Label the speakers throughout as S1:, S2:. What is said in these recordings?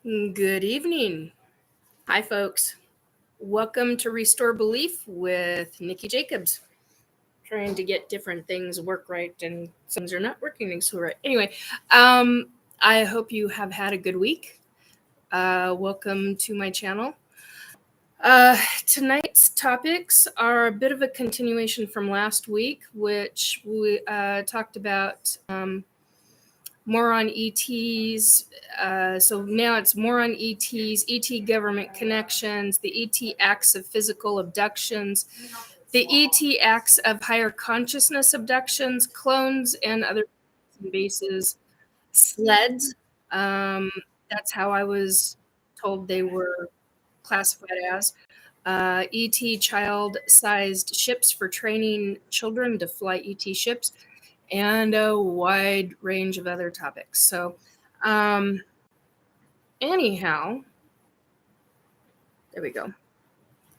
S1: Good evening. Hi, folks. Welcome to Restore Belief with Nikki Jacobs. Trying to get different things work right, and some things are not working so right. Anyway, I hope you have had a good week. Welcome to my channel. Tonight's topics are a bit of a continuation from last week, which we talked about more on ETs. So now it's more on ETs, ET government connections, the ET acts of physical abductions, the ET acts of higher consciousness abductions, clones, and other bases, sleds. That's how I was told they were classified as. ET child-sized ships for training children to fly ET ships, and a wide range of other topics. So, anyhow, there we go.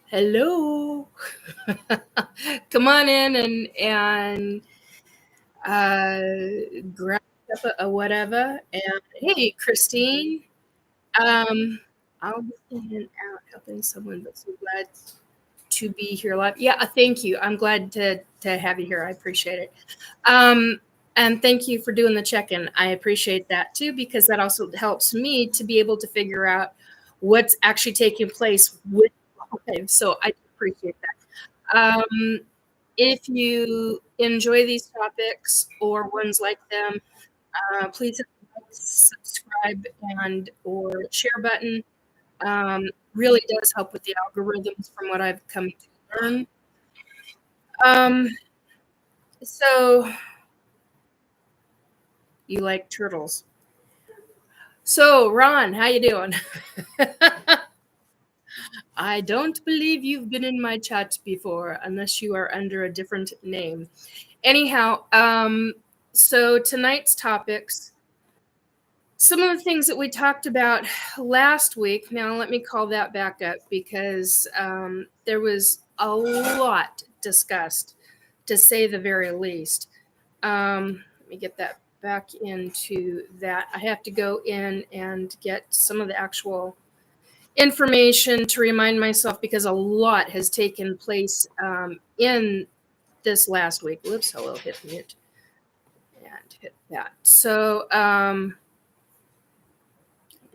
S1: Hello. Come on in and grab up a whatever. And hey, Christine. I'll be in out helping someone, but so glad to be here live. Yeah, thank you. I'm glad to have you here. I appreciate it. And thank you for doing the check-in. I appreciate that too, because that also helps me to be able to figure out what's actually taking place with live. So I appreciate that. If you enjoy these topics or ones like them, please hit the like, subscribe, and or share button. Really does help with the algorithms from what I've come to learn. So you like turtles. So Ron, how you doing? I don't believe you've been in my chat before unless you are under a different name. Anyhow, so tonight's topics, some of the things that we talked about last week. Now let me call that back up because there was a lot discussed, to say the very least. Let me get that back into that. I have to go in and get some of the actual information to remind myself because a lot has taken place in this last week. Whoops, hello, hit mute and hit that. So let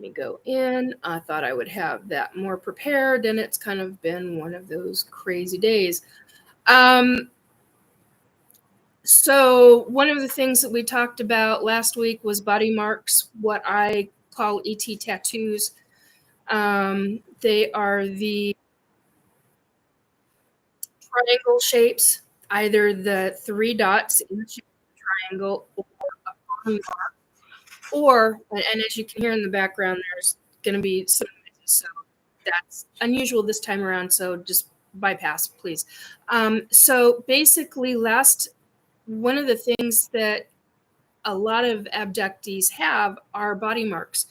S1: me go in. I thought I would have that more prepared, and it's kind of been one of those crazy days. So one of the things that we talked about last week was body marks, what I call ET tattoos. They are the triangle shapes, either the 3 dots in the shape of the triangle or a body mark, or, and as you can hear in the background, there's going to be some noises, so that's unusual this time around, so just bypass, please. So basically, one of the things that a lot of abductees have are body marks.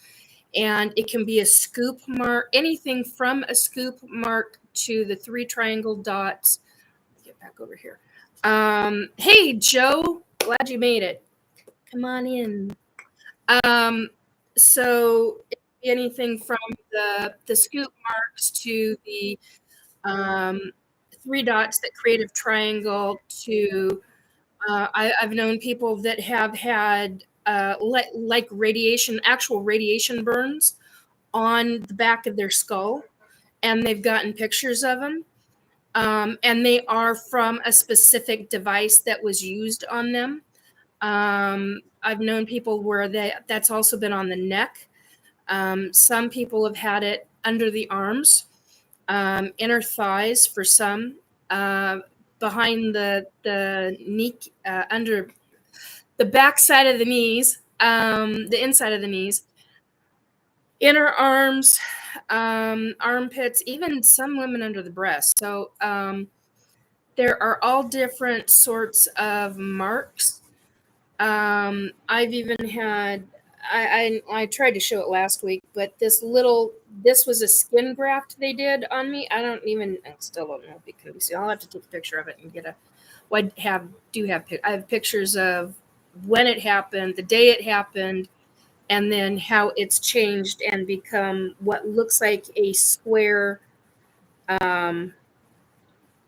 S1: And it can be a scoop mark, anything from a scoop mark to the 3 triangle dots. Get back over here. Hey, Joe, glad you made it. Come on in. So anything from the scoop marks to the 3 dots that create a triangle to I've known people that have had like radiation, actual radiation burns on the back of their skull, and they've gotten pictures of them. And they are from a specific device that was used on them. I've known people where that's also been on the neck. Some people have had it under the arms, inner thighs for some, behind the knee, under the back side of the knees, the inside of the knees, inner arms, armpits, even some women under the breast. So there are all different sorts of marks. I've even had, I tried to show it last week, but this was a skin graft they did on me. I still don't know if you can see. I'll have to take a picture of it and get I have pictures of when it happened, the day it happened, and then how it's changed and become what looks like a square. Um,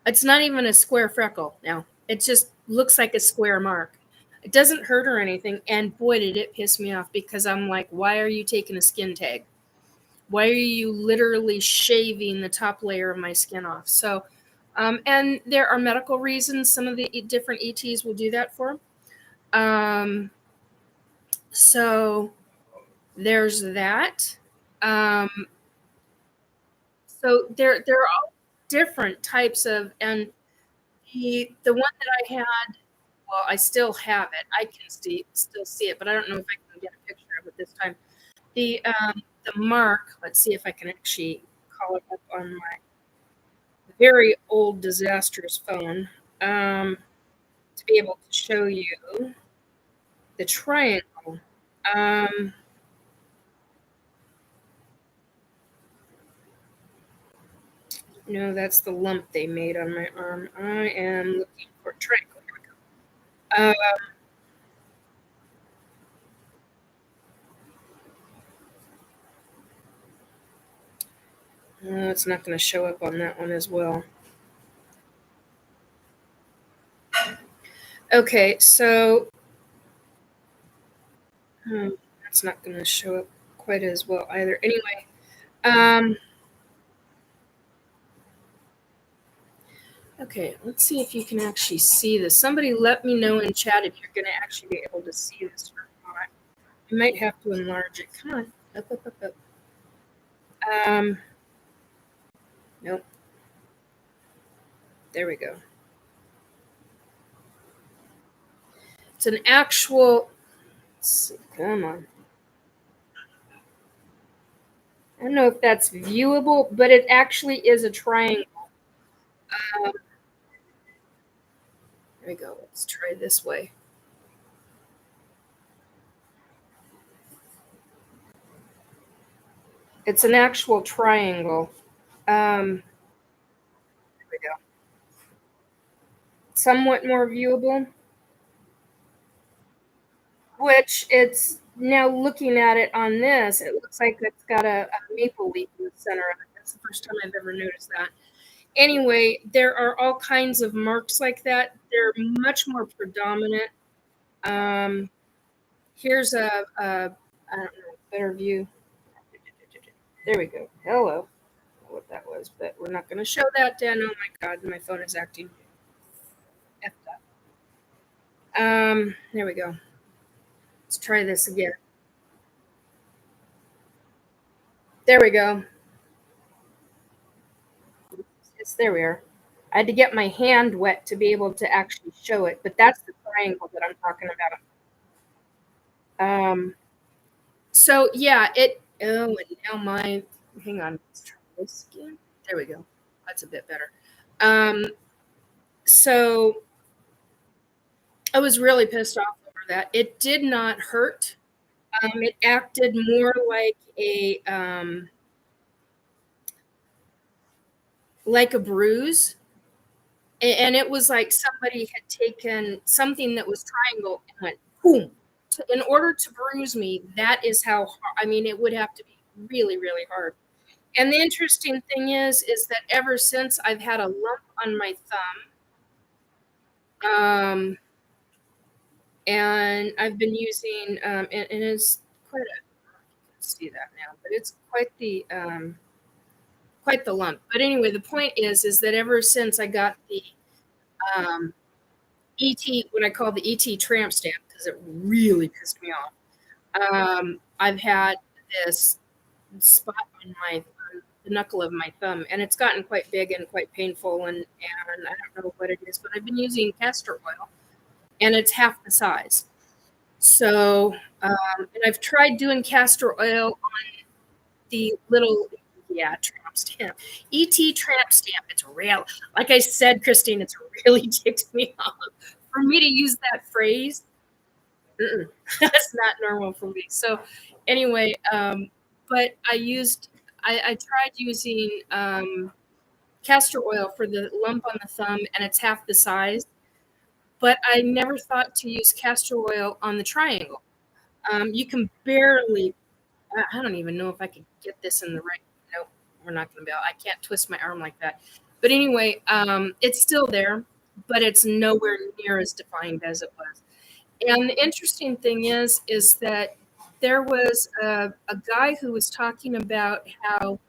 S1: it's not even a square freckle now. It just looks like a square mark. It doesn't hurt or anything. And boy, did it piss me off, because I'm like, why are you taking a skin tag? Why are you literally shaving the top layer of my skin off? So, and there are medical reasons. Some of the different ETs will do that for them. So there's that. Um, so there are all different types of, and the one that I had, well, I still have it. I can still see it, but I don't know if I can get a picture of it this time. The mark. Let's see if I can actually call it up on my very old, disastrous phone, to be able to show you the triangle. Um, no, that's the lump they made on my arm. I am looking for a triangle. Here we go. No, it's not going to show up on that one as well. Okay, so that's not going to show up quite as well either. Anyway, okay, let's see if you can actually see this. Somebody let me know in chat if you're going to actually be able to see this or not. You might have to enlarge it. Come on, up, up, up, up. Nope. There we go. It's an actual. Let's see, come on. I don't know if that's viewable, but it actually is a triangle. There we go. Let's try this way. It's an actual triangle. There we go. Somewhat more viewable. Which it's now looking at it on this, it looks like it's got a maple leaf in the center of it. That's the first time I've ever noticed that. Anyway, there are all kinds of marks like that. They're much more predominant. Here's a I don't know, better view. There we go. Hello. I don't know what that was, but we're not going to show that then. Oh my God, my phone is acting effed up. There we go. Let's try this again. There we go. Yes, there we are. I had to get my hand wet to be able to actually show it, but that's the triangle that I'm talking about. So yeah, it. Oh, and now my. Hang on. Let's try this again. There we go. That's a bit better. So I was really pissed off over that. It did not hurt. It acted more like a bruise, and it was like somebody had taken something that was triangle and went boom. In order to bruise me, that is how hard. I mean, it would have to be really, really hard. And the interesting thing is that ever since I've had a lump on my thumb, and I've been using, and it's quite a, see that now, but it's quite the lump. But anyway, the point is that ever since I got the ET, what I call the ET Tramp Stamp, because it really pissed me off. I've had this spot on the knuckle of my thumb, and it's gotten quite big and quite painful, and I don't know what it is, but I've been using castor oil, and it's half the size. So, and I've tried doing castor oil on the little, yeah, Tramp Stamp, ET Tramp Stamp. It's real. Like I said, Christine, it's really ticked me off. For me to use that phrase, that's not normal for me. So anyway, but I tried using castor oil for the lump on the thumb, and it's half the size. But I never thought to use castor oil on the triangle. You can barely, I don't even know if I could get this in the right, nope, we're not going to be able, I can't twist my arm like that. But anyway, it's still there, but it's nowhere near as defined as it was. And the interesting thing is that there was a guy who was talking about how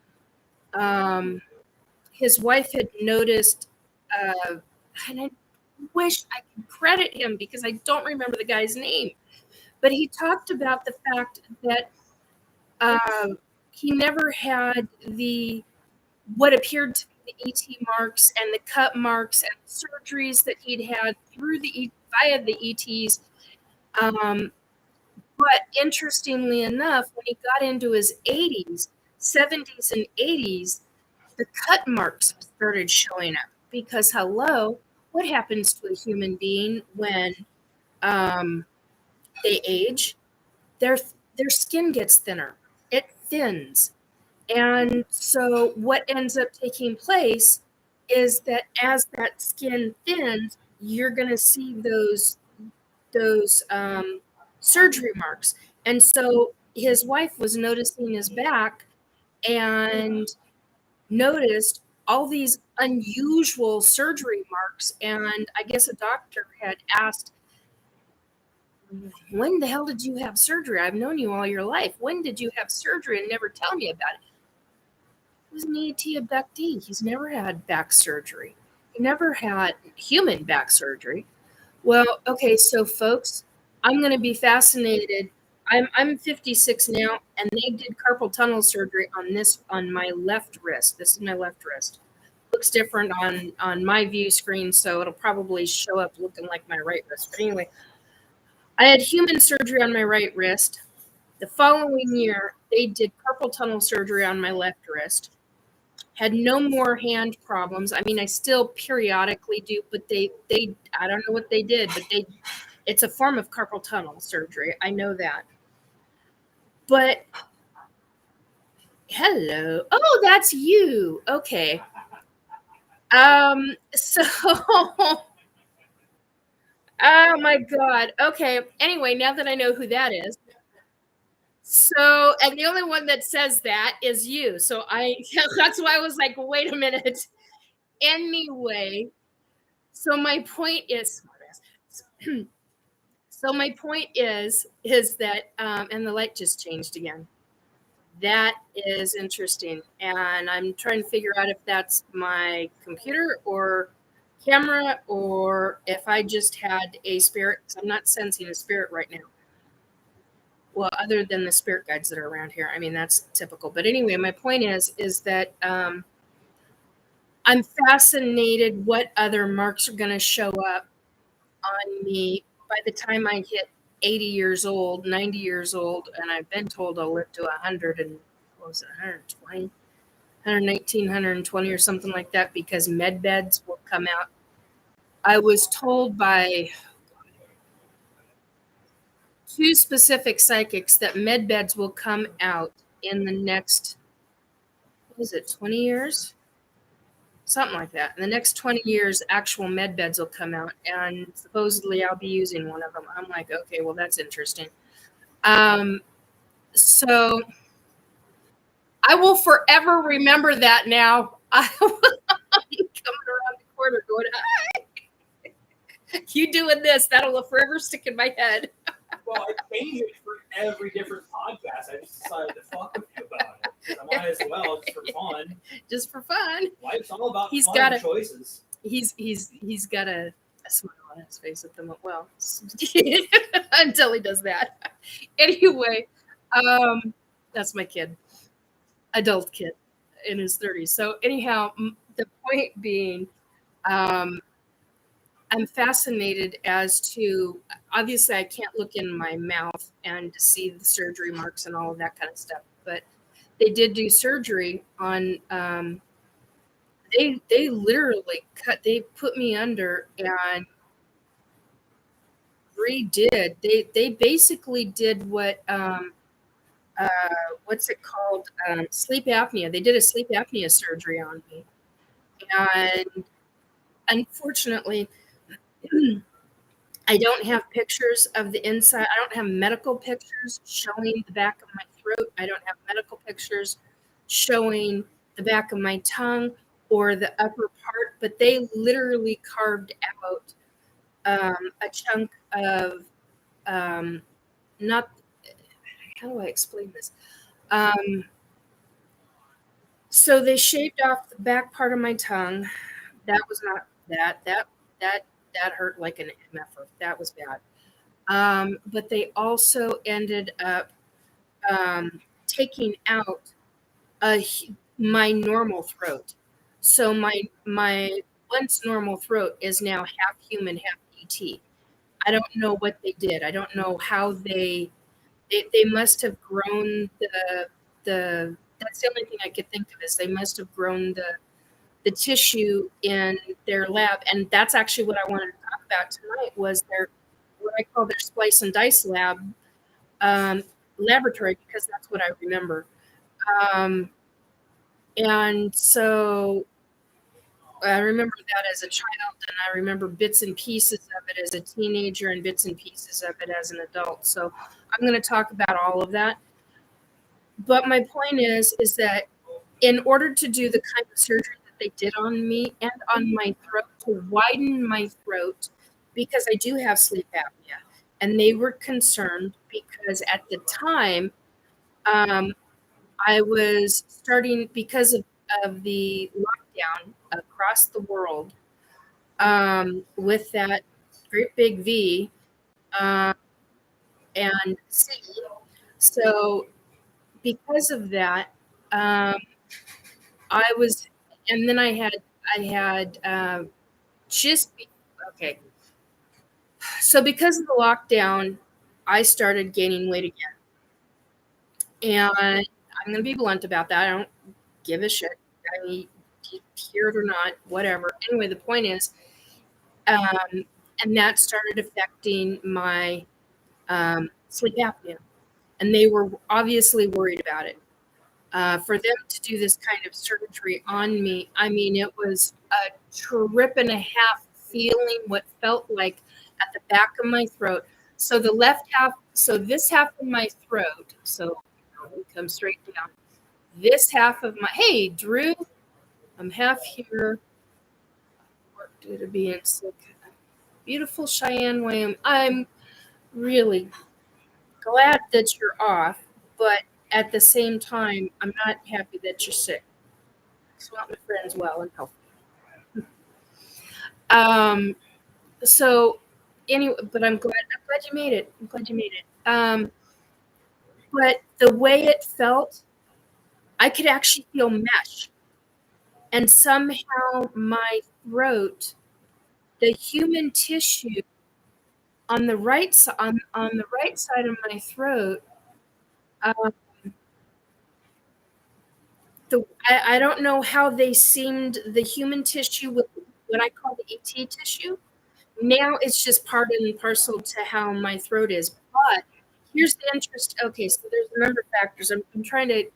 S1: his wife had noticed, and I wish I could credit him because I don't remember the guy's name, but he talked about the fact that he never had what appeared to be the ET marks and the cut marks and surgeries that he'd had through via the ETs. But interestingly enough, when he got into his 80s, 70s, and 80s, the cut marks started showing up because, hello, what happens to a human being when they age? Their skin gets thinner. It thins. And so what ends up taking place is that as that skin thins, you're going to see those surgery marks. And so his wife was noticing his back and noticed all these unusual surgery marks. And I guess a doctor had asked, when the hell did you have surgery? I've known you all your life. When did you have surgery and never tell me about it? He was an ET abductee. He's never had back surgery. He never had human back surgery. Well, okay, so folks, I'm going to be fascinated. I'm 56 now, and they did carpal tunnel surgery on my left wrist. This is my left wrist. Looks different on my view screen, so it'll probably show up looking like my right wrist. But anyway, I had human surgery on my right wrist. The following year, they did carpal tunnel surgery on my left wrist. Had no more hand problems. I mean, I still periodically do, but they I don't know what they did, but it's a form of carpal tunnel surgery. I know that. But hello. Oh, that's you. Okay. So oh my God. Okay. Anyway, now that I know who that is. So, and the only one that says that is you. So that's why I was like, wait a minute. Anyway, so my point is, that, and the light just changed again. That is interesting. And I'm trying to figure out if that's my computer or camera or if I just had a spirit, because I'm not sensing a spirit right now. Well, other than the spirit guides that are around here. I mean, that's typical. But anyway, my point is that I'm fascinated what other marks are going to show up on me by the time I hit 80 years old, 90 years old, and I've been told I'll live to 100 and, what was it, 120, 119, 120 or something like that, because med beds will come out. I was told by 2 specific psychics that med beds will come out in the next, what is it, 20 years? Something like that. In the next 20 years, actual med beds will come out, and supposedly I'll be using one of them. I'm like, okay, well, that's interesting. So I will forever remember that now. I'm coming around the corner going, hi. You doing this, that'll forever stick in my head.
S2: Well, I change it for every different podcast. I just decided to fuck with you about it. I might as well, just for fun.
S1: Just for fun.
S2: Life's all about fun choices.
S1: He's got a smile on his face at the moment. Well, until he does that. Anyway, that's my kid, adult kid in his 30s. So anyhow, the point being, I'm fascinated as to, obviously I can't look in my mouth and to see the surgery marks and all of that kind of stuff, but they did do surgery on, they literally they put me under and redid, they basically did what, what's it called? Sleep apnea. They did a sleep apnea surgery on me. And unfortunately, I don't have pictures of the inside. I don't have medical pictures showing the back of my throat. I don't have medical pictures showing the back of my tongue or the upper part, but they literally carved out a chunk of not, how do I explain this? So they shaved off the back part of my tongue. That was not that hurt like an MF. That was bad. But they also ended up taking out my normal throat. So my once normal throat is now half human, half ET. I don't know what they did. I don't know how they must have grown the that's the only thing I could think of is they must have grown the tissue in their lab. And that's actually what I wanted to talk about tonight was their what I call their Splice N Dice lab laboratory, because that's what I remember. And so I remember that as a child, and I remember bits and pieces of it as a teenager and bits and pieces of it as an adult. So I'm going to talk about all of that. But my point is that in order to do the kind of surgery that they did on me and on my throat to widen my throat, because I do have sleep apnea, and they were concerned because at the time I was starting because of the lockdown across the world with that great big V and C. So because of that, I was, and then I had just okay. So because of the lockdown, I started gaining weight again, and I'm going to be blunt about that. I don't give a shit. I mean, hear it or not, whatever. Anyway, the point is, and that started affecting my sleep apnea, and they were obviously worried about it. For them to do this kind of surgery on me, I mean, it was a trip and a half feeling what felt like at the back of my throat. So the left half, so this half of my throat, so we come straight down. This half of my, hey, Drew, I'm half here. Work due to being sick. Beautiful Cheyenne, Wyoming. I'm really glad that you're off, but at the same time, I'm not happy that you're sick. I just want my friends well and healthy. So anyway, but I'm glad you made it. I'm glad you made it. But the way it felt, I could actually feel mesh. And somehow my throat, the human tissue on the right on the right side of my throat, I don't know how they seemed the human tissue with what I call the ET tissue. Now it's just part and parcel to how my throat is. But here's the interest. Okay, so there's a number of factors. I'm trying to.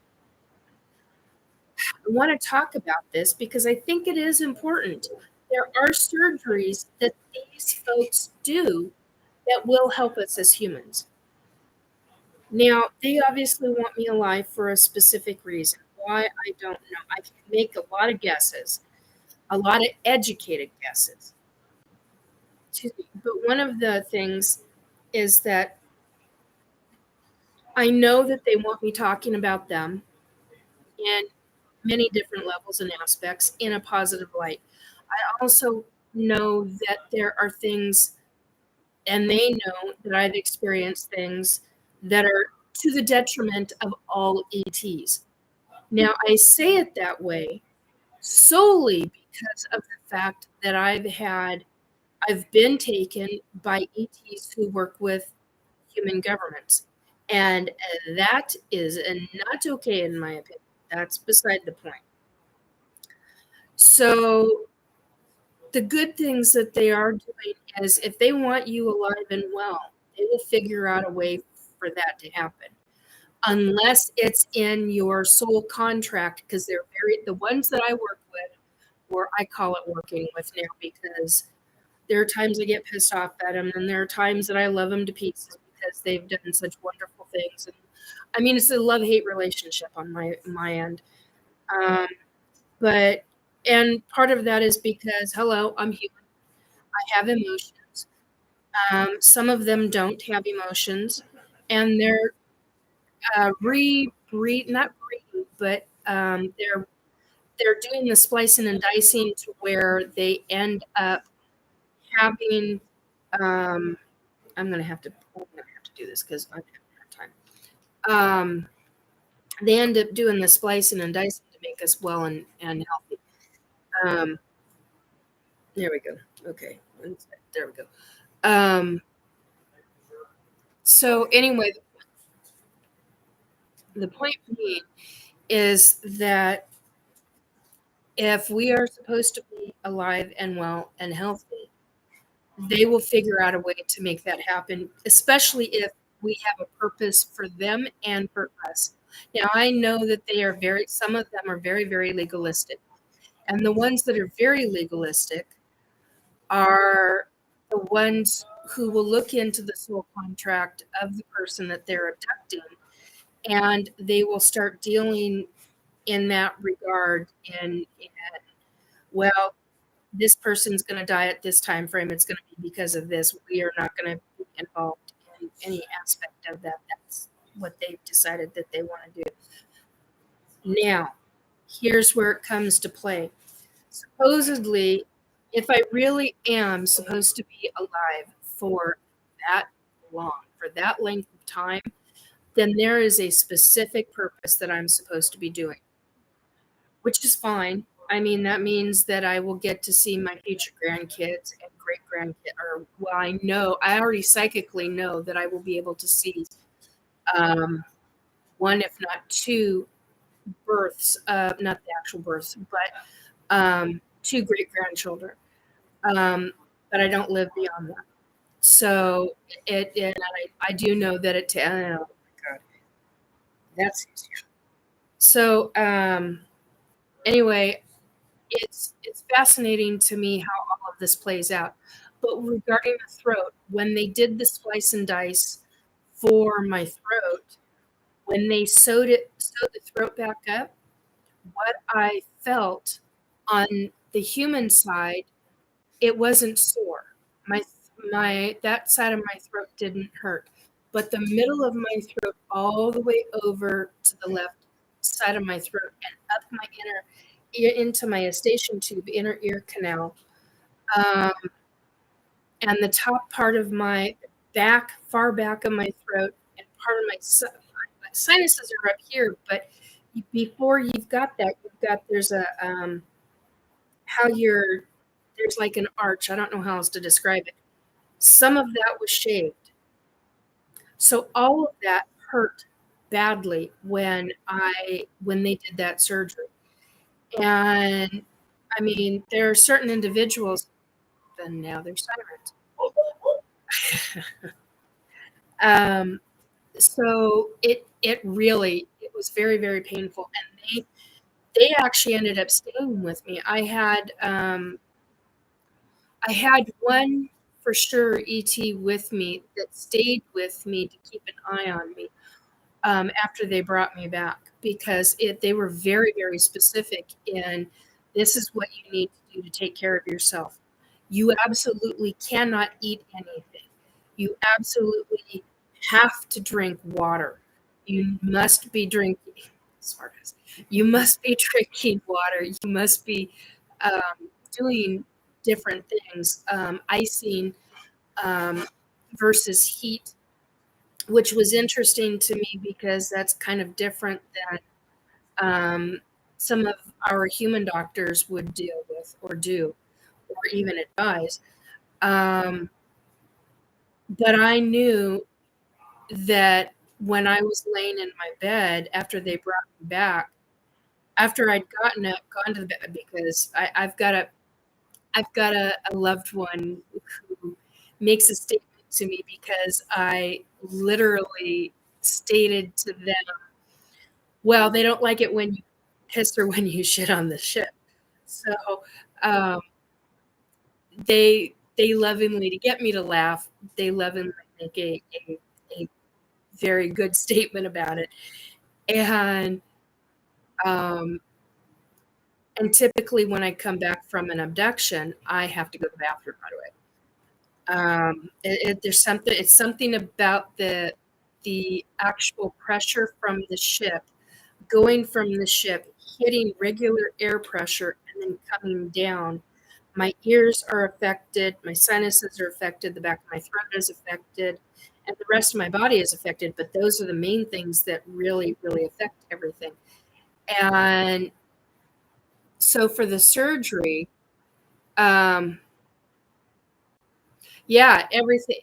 S1: I want to talk about this because I think it is important. There are surgeries that these folks do that will help us as humans. Now, they obviously want me alive for a specific reason. Why, I don't know. I can make a lot of guesses, a lot of educated guesses. But one of the things is that I know that they want me talking about them in many different levels and aspects in a positive light. I also know that there are things, and they know that I've experienced things that are to the detriment of all ETs. Now, I say it that way solely because of the fact that I've been taken by ETs who work with human governments. And that is not okay, in my opinion. That's beside the point. So the good things that they are doing is if they want you alive and well, they will figure out a way for that to happen. Unless it's in your soul contract, because the ones that I work with, or I call it working with now, because There are times I get pissed off at them, and there are times that I love them to pieces because they've done such wonderful things. And I mean, it's a love-hate relationship on my end. But and part of that is because, hello, I'm human. I have emotions. Some of them don't have emotions, and they're not breeding, but they're doing the splicing and dicing to where they end up having. I'm gonna have to do this because I don't have time. They end up doing the splicing and dicing to make us well and healthy. There we go. Okay, there we go. So anyway, the point being is that if we are supposed to be alive and well and healthy, they will figure out a way to make that happen, especially if we have a purpose for them and for us. Now, I know that some of them are very, very legalistic. And the ones that are very legalistic are the ones who will look into the soul contract of the person that they're abducting, and they will start dealing in that regard in well, this person's going to die at this time frame. It's going to be because of this. We are not going to be involved in any aspect of that. That's what they've decided that they want to do. Now, here's where it comes to play. Supposedly, if I really am supposed to be alive for that long, for that length of time, then there is a specific purpose that I'm supposed to be doing, which is fine. I mean, that means that I will get to see my future grandkids and great grandkids, or well, I already psychically know that I will be able to see one, if not two births, not the actual births, but two great grandchildren. But I don't live beyond that. So I do know that oh my God, that's easier. So anyway, it's fascinating to me how all of this plays out. But regarding the throat, when they did the splice and dice for my throat, when they sewed the throat back up, what I felt on the human side, it wasn't sore. That side of my throat didn't hurt, but the middle of my throat, all the way over to the left side of my throat and up my inner ear into my Eustachian tube, inner ear canal, and the top part of my far back of my throat, and part of my sinuses are up here. But before you've got that, there's a there's like an arch. I don't know how else to describe it. Some of that was shaved. So all of that hurt badly when they did that surgery. And I mean, there are certain individuals, and now they're sirens. So it was very, very painful. And they actually ended up staying with me. I had one for sure ET with me that stayed with me to keep an eye on me after they brought me back, because they were very, very specific in, this is what you need to do to take care of yourself. You absolutely cannot eat anything. You absolutely have to drink water. You must be drinking. You must be drinking water. You must be doing different things, icing versus heat, which was interesting to me because that's kind of different than some of our human doctors would deal with or do or even advise. But I knew that when I was laying in my bed after they brought me back, after I'd gone to the bed, because I've got a loved one who makes a statement to me because I literally stated to them, well, they don't like it when you piss or when you shit on the ship. So they they lovingly, to get me to laugh, they lovingly make a very good statement about it. And typically when I come back from an abduction, I have to go to the bathroom right away. It's something about the actual pressure from the ship, going from the ship, hitting regular air pressure, and then coming down. My ears are affected, my sinuses are affected, the back of my throat is affected, and the rest of my body is affected, but those are the main things that really, really affect everything. And so for the surgery, yeah, everything,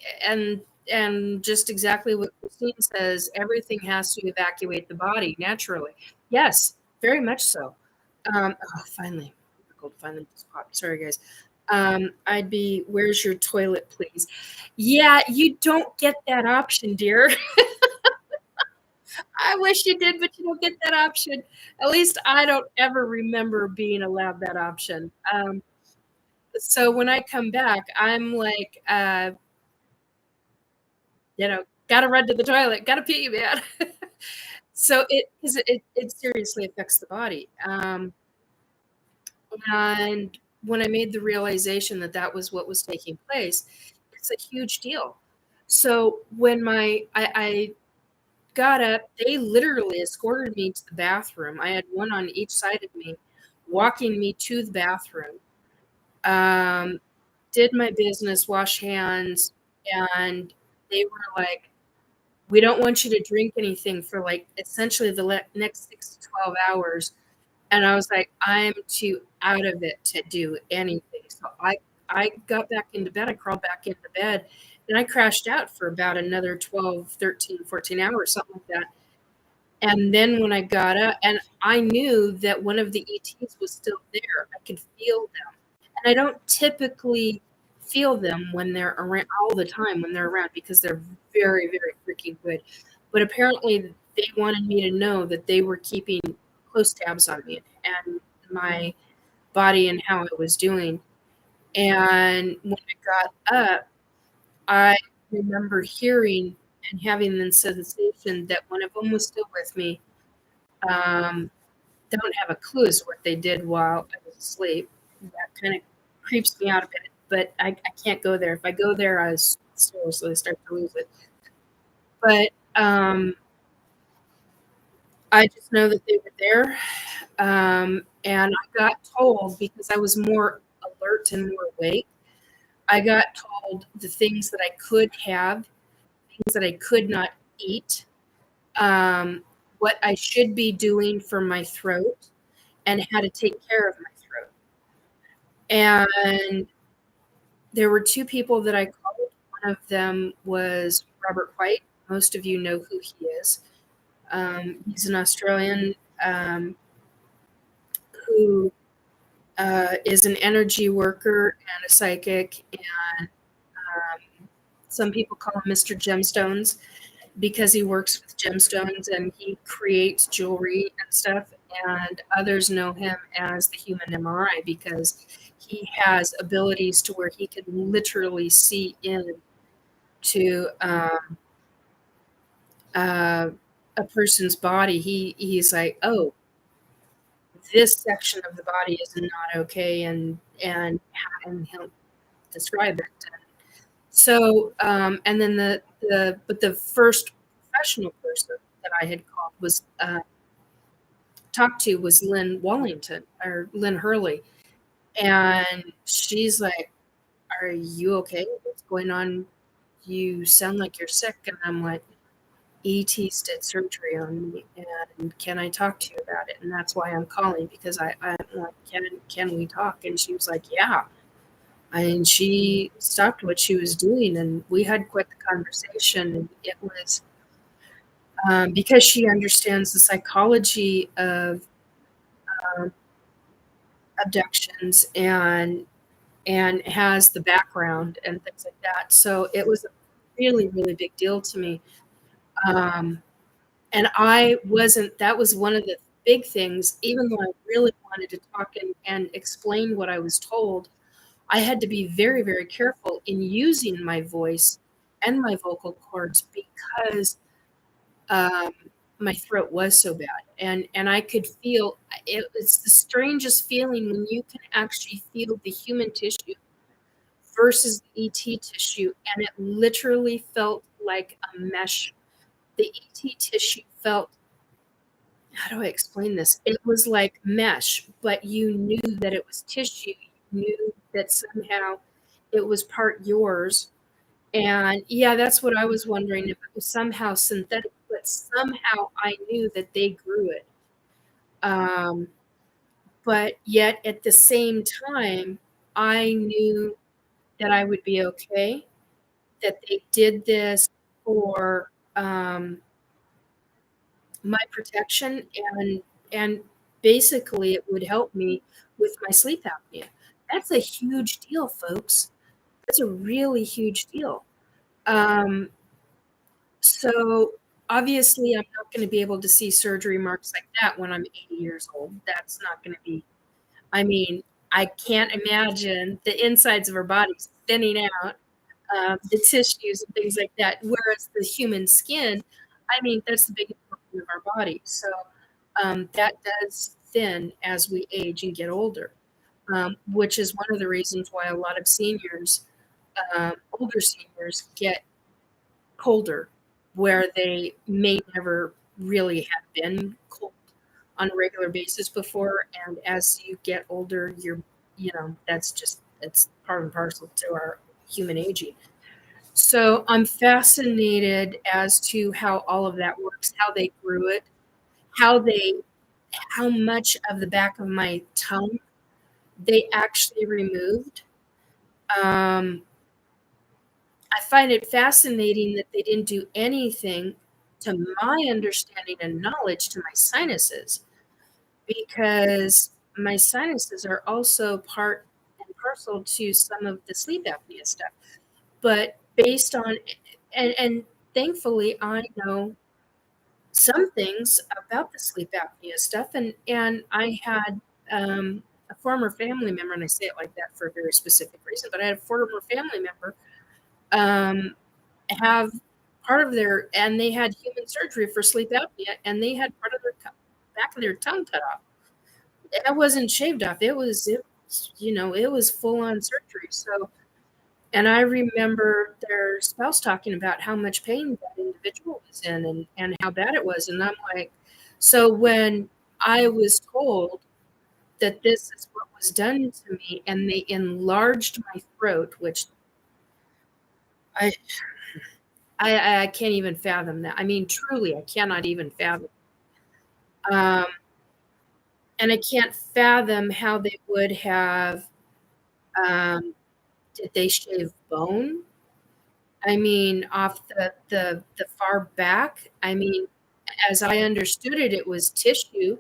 S1: and just exactly what Christine says, everything has to evacuate the body naturally. Yes, very much so. Finally, sorry guys. I'd be, where's your toilet, please? Yeah, you don't get that option, dear. I wish you did, but you don't get that option. At least I don't ever remember being allowed that option. So when I come back, I'm like, gotta run to the toilet, gotta pee, man. So it seriously affects the body. And when I made the realization that that was what was taking place, it's a huge deal. So when I got up, they literally escorted me to the bathroom. I had one on each side of me, walking me to the bathroom. Did my business, wash hands, and they were like, we don't want you to drink anything for like essentially the next 6 to 12 hours. And I was like, I'm too out of it to do anything. So I got back into bed. I crawled back into bed and I crashed out for about another 12, 13, 14 hours, something like that. And then when I got up, and I knew that one of the ETs was still there, I could feel them. And I don't typically feel them when they're around all the time when they're around because they're very, very freaking good. But apparently they wanted me to know that they were keeping close tabs on me and my body and how I was doing. And when I got up, I remember hearing and having the sensation that one of them was still with me. Don't have a clue as what they did while I was asleep. That kind of creeps me out a bit, but I can't go there. If I go there, I seriously start to lose it. But I just know that they were there. And I got told, because I was more alert and more awake, I got told the things that I could have, things that I could not eat, what I should be doing for my throat, and how to take care of my throat. And there were two people that I called. One of them was Robert White. Most of you know who he is. He's an Australian who is an energy worker and a psychic, and some people call him Mr. Gemstones because he works with gemstones and he creates jewelry and stuff. And others know him as the human MRI because he has abilities to where he can literally see into a person's body. He's like, oh, this section of the body is not okay, and he'll describe it. So, and then the first professional person that I had called was talked to was Lynn Wallington or Lynn Hurley, and she's like, "Are you okay? What's going on? You sound like you're sick." And I'm like, "ETs did surgery on me, and can I talk to you about it?" And that's why I'm calling, because I'm like, can we talk? And she was like, "Yeah." And she stopped what she was doing, and we had quite the conversation. And it was because she understands the psychology of abductions and has the background and things like that. So it was a really, really big deal to me. And I wasn't, that was one of the big things, even though I really wanted to talk and explain what I was told, I had to be very, very careful in using my voice and my vocal cords because um, my throat was so bad, and I could feel it. It's the strangest feeling when you can actually feel the human tissue versus the ET tissue, and it literally felt like a mesh. The ET tissue felt, how do I explain this? It was like mesh, but you knew that it was tissue. You knew that somehow it was part yours. And yeah, that's what I was wondering, if it was somehow synthetic, but somehow I knew that they grew it. Um, but yet at the same time, I knew that I would be okay, that they did this for my protection, and basically it would help me with my sleep apnea. That's a huge deal, folks. That's a really huge deal. Um, so obviously I'm not going to be able to see surgery marks like that when I'm 80 years old. That's not going to be, I mean, I can't imagine the insides of our bodies thinning out, the tissues and things like that. Whereas the human skin, I mean, that's the biggest portion of our body. So that does thin as we age and get older, which is one of the reasons why a lot of seniors, older seniors, get colder, where they may never really have been cold on a regular basis before. And as you get older, that's just, it's part and parcel to our human aging. So I'm fascinated as to how all of that works, how they grew it, how they, how much of the back of my tongue they actually removed. Um, I find it fascinating that they didn't do anything, to my understanding and knowledge, to my sinuses, because my sinuses are also part and parcel to some of the sleep apnea stuff. But based on, and thankfully, I know some things about the sleep apnea stuff, and I had a former family member, and I say it like that for a very specific reason, but I had a former family member um, have part of their, and they had human surgery for sleep apnea, and they had part of their back of their tongue cut off. It wasn't shaved off. It was full on surgery. So, and I remember their spouse talking about how much pain that individual was in, and how bad it was. And I'm like, so when I was told that this is what was done to me, and they enlarged my throat, which I I can't even fathom that. I mean, truly, I cannot even fathom. Um, and I can't fathom how they would have. Did they shave bone? I mean, off the far back. I mean, as I understood it, it was tissue,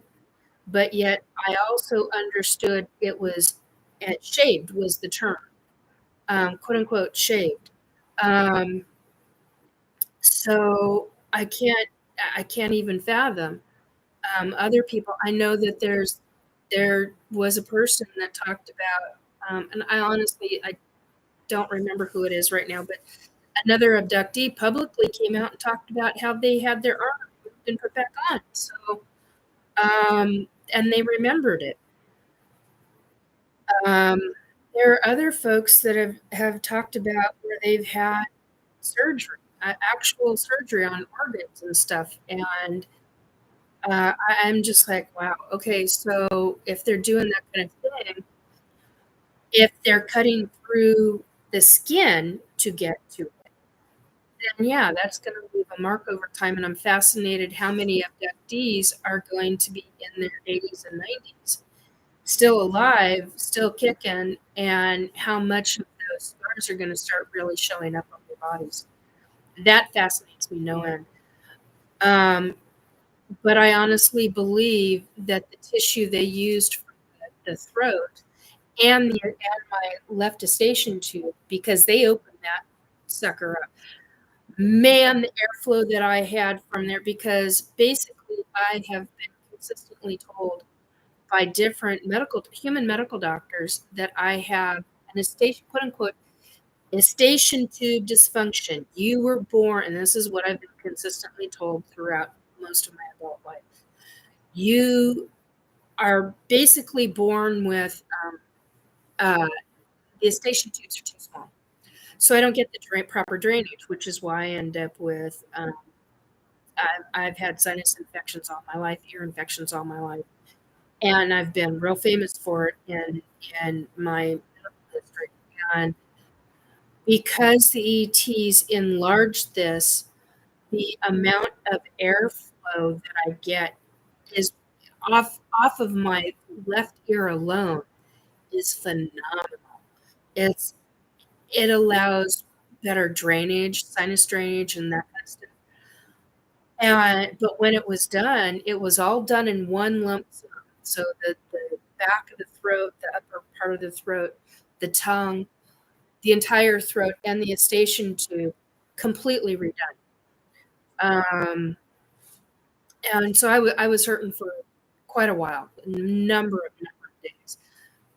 S1: but yet I also understood it was shaved was the term, quote unquote shaved. Um, so I can't even fathom. Other people, I know that there was a person that talked about, and I honestly I don't remember who it is right now, but another abductee publicly came out and talked about how they had their arm removed and put back on. So, and they remembered it. Um, there are other folks that have talked about where they've had surgery, actual surgery on organs and stuff, and I'm just like, wow, okay, so if they're doing that kind of thing, if they're cutting through the skin to get to it, then yeah, that's going to leave a mark over time. And I'm fascinated how many abductees are going to be in their 80s and 90s, still alive, still kicking, and how much of those scars are going to start really showing up on their bodies. That fascinates me no end. But I honestly believe that the tissue they used for the throat and my leftistation tube, because they opened that sucker up. Man, the airflow that I had from there, because basically I have been consistently told by different human medical doctors that I have an quote unquote, Eustachian Tube Dysfunction. You were born, and this is what I've been consistently told throughout most of my adult life. You are basically born with the Eustachian tubes are too small. So I don't get the proper drainage, which is why I end up with, I've had sinus infections all my life, ear infections all my life. And I've been real famous for it in my medical history. And because the ETs enlarged this, the amount of airflow that I get is off of my left ear alone is phenomenal. It allows better drainage, sinus drainage, and that kind of stuff. But when it was done, it was all done in one lump sum. So the back of the throat, the upper part of the throat, the tongue, the entire throat, and the Eustachian tube completely redone. And so I was hurting for quite a while, a number of days.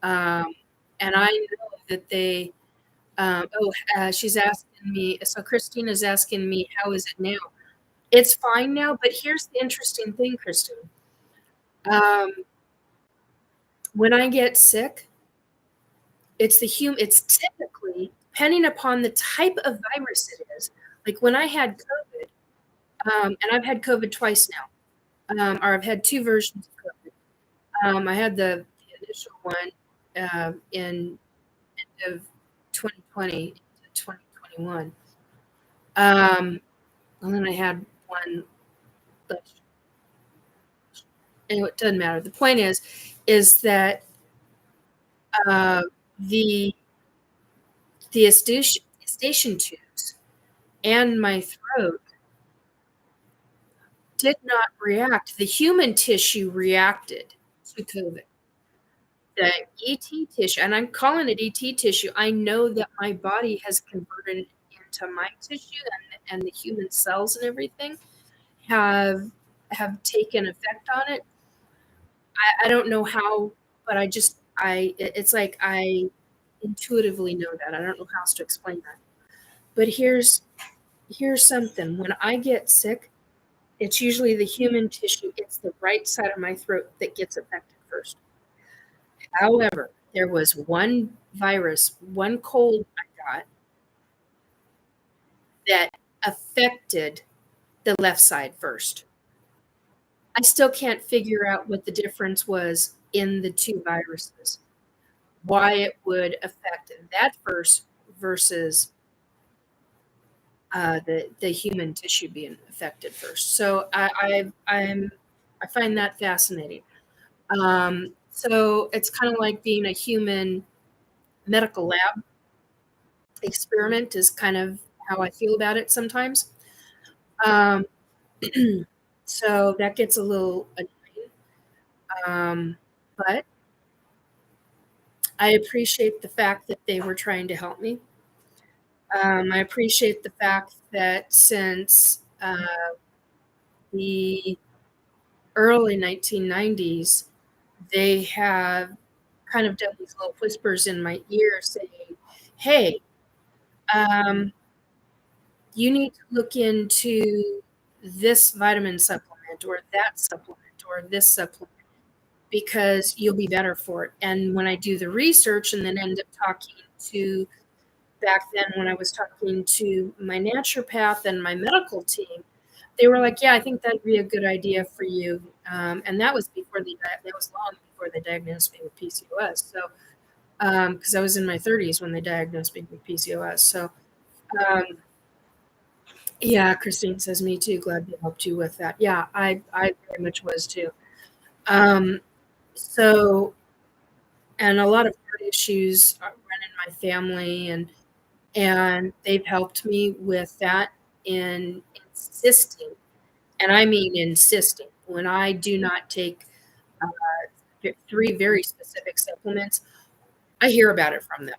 S1: And I know that they, she's asking me, so Christina's asking me, how is it now? It's fine now, but here's the interesting thing, Kristen. When I get sick, it's typically, depending upon the type of virus it is, like when I had COVID, and I've had COVID twice now, or I've had two versions of COVID. I had the initial one in end of 2020 to 2021. And then I had one, anyway, it doesn't matter. The point is that the Eustachian tubes and my throat did not react. The human tissue reacted to COVID. The ET tissue, and I'm calling it ET tissue, I know that my body has converted it into my tissue, and the human cells and everything have taken effect on it. I don't know how, but it's like I intuitively know that. I don't know how else to explain that. But here's something. When I get sick, it's usually the human tissue. It's the right side of my throat that gets affected first. However, there was one virus, one cold I got that affected the left side first. I still can't figure out what the difference was in the two viruses, why it would affect that first versus the human tissue being affected first. So I find that fascinating. So it's kind of like being a human medical lab experiment is kind of how I feel about it sometimes. So that gets a little annoying. But I appreciate the fact that they were trying to help me. I appreciate the fact that since the early 1990s, they have kind of done these little whispers in my ear saying, hey, you need to look into this vitamin supplement or that supplement or this supplement because you'll be better for it. And when I do the research and then end up talking to, back then when I was talking to my naturopath and my medical team, they were like, yeah, I think that'd be a good idea for you. And that was that was long before they diagnosed me with PCOS. So, because I was in my 30s when they diagnosed me with PCOS. So, yeah, Christine says, me too. Glad they helped you with that. Yeah, I very much was too. So, and a lot of heart issues run in my family, and they've helped me with that in insisting, and I mean insisting, when I do not take 3 very specific supplements, I hear about it from them.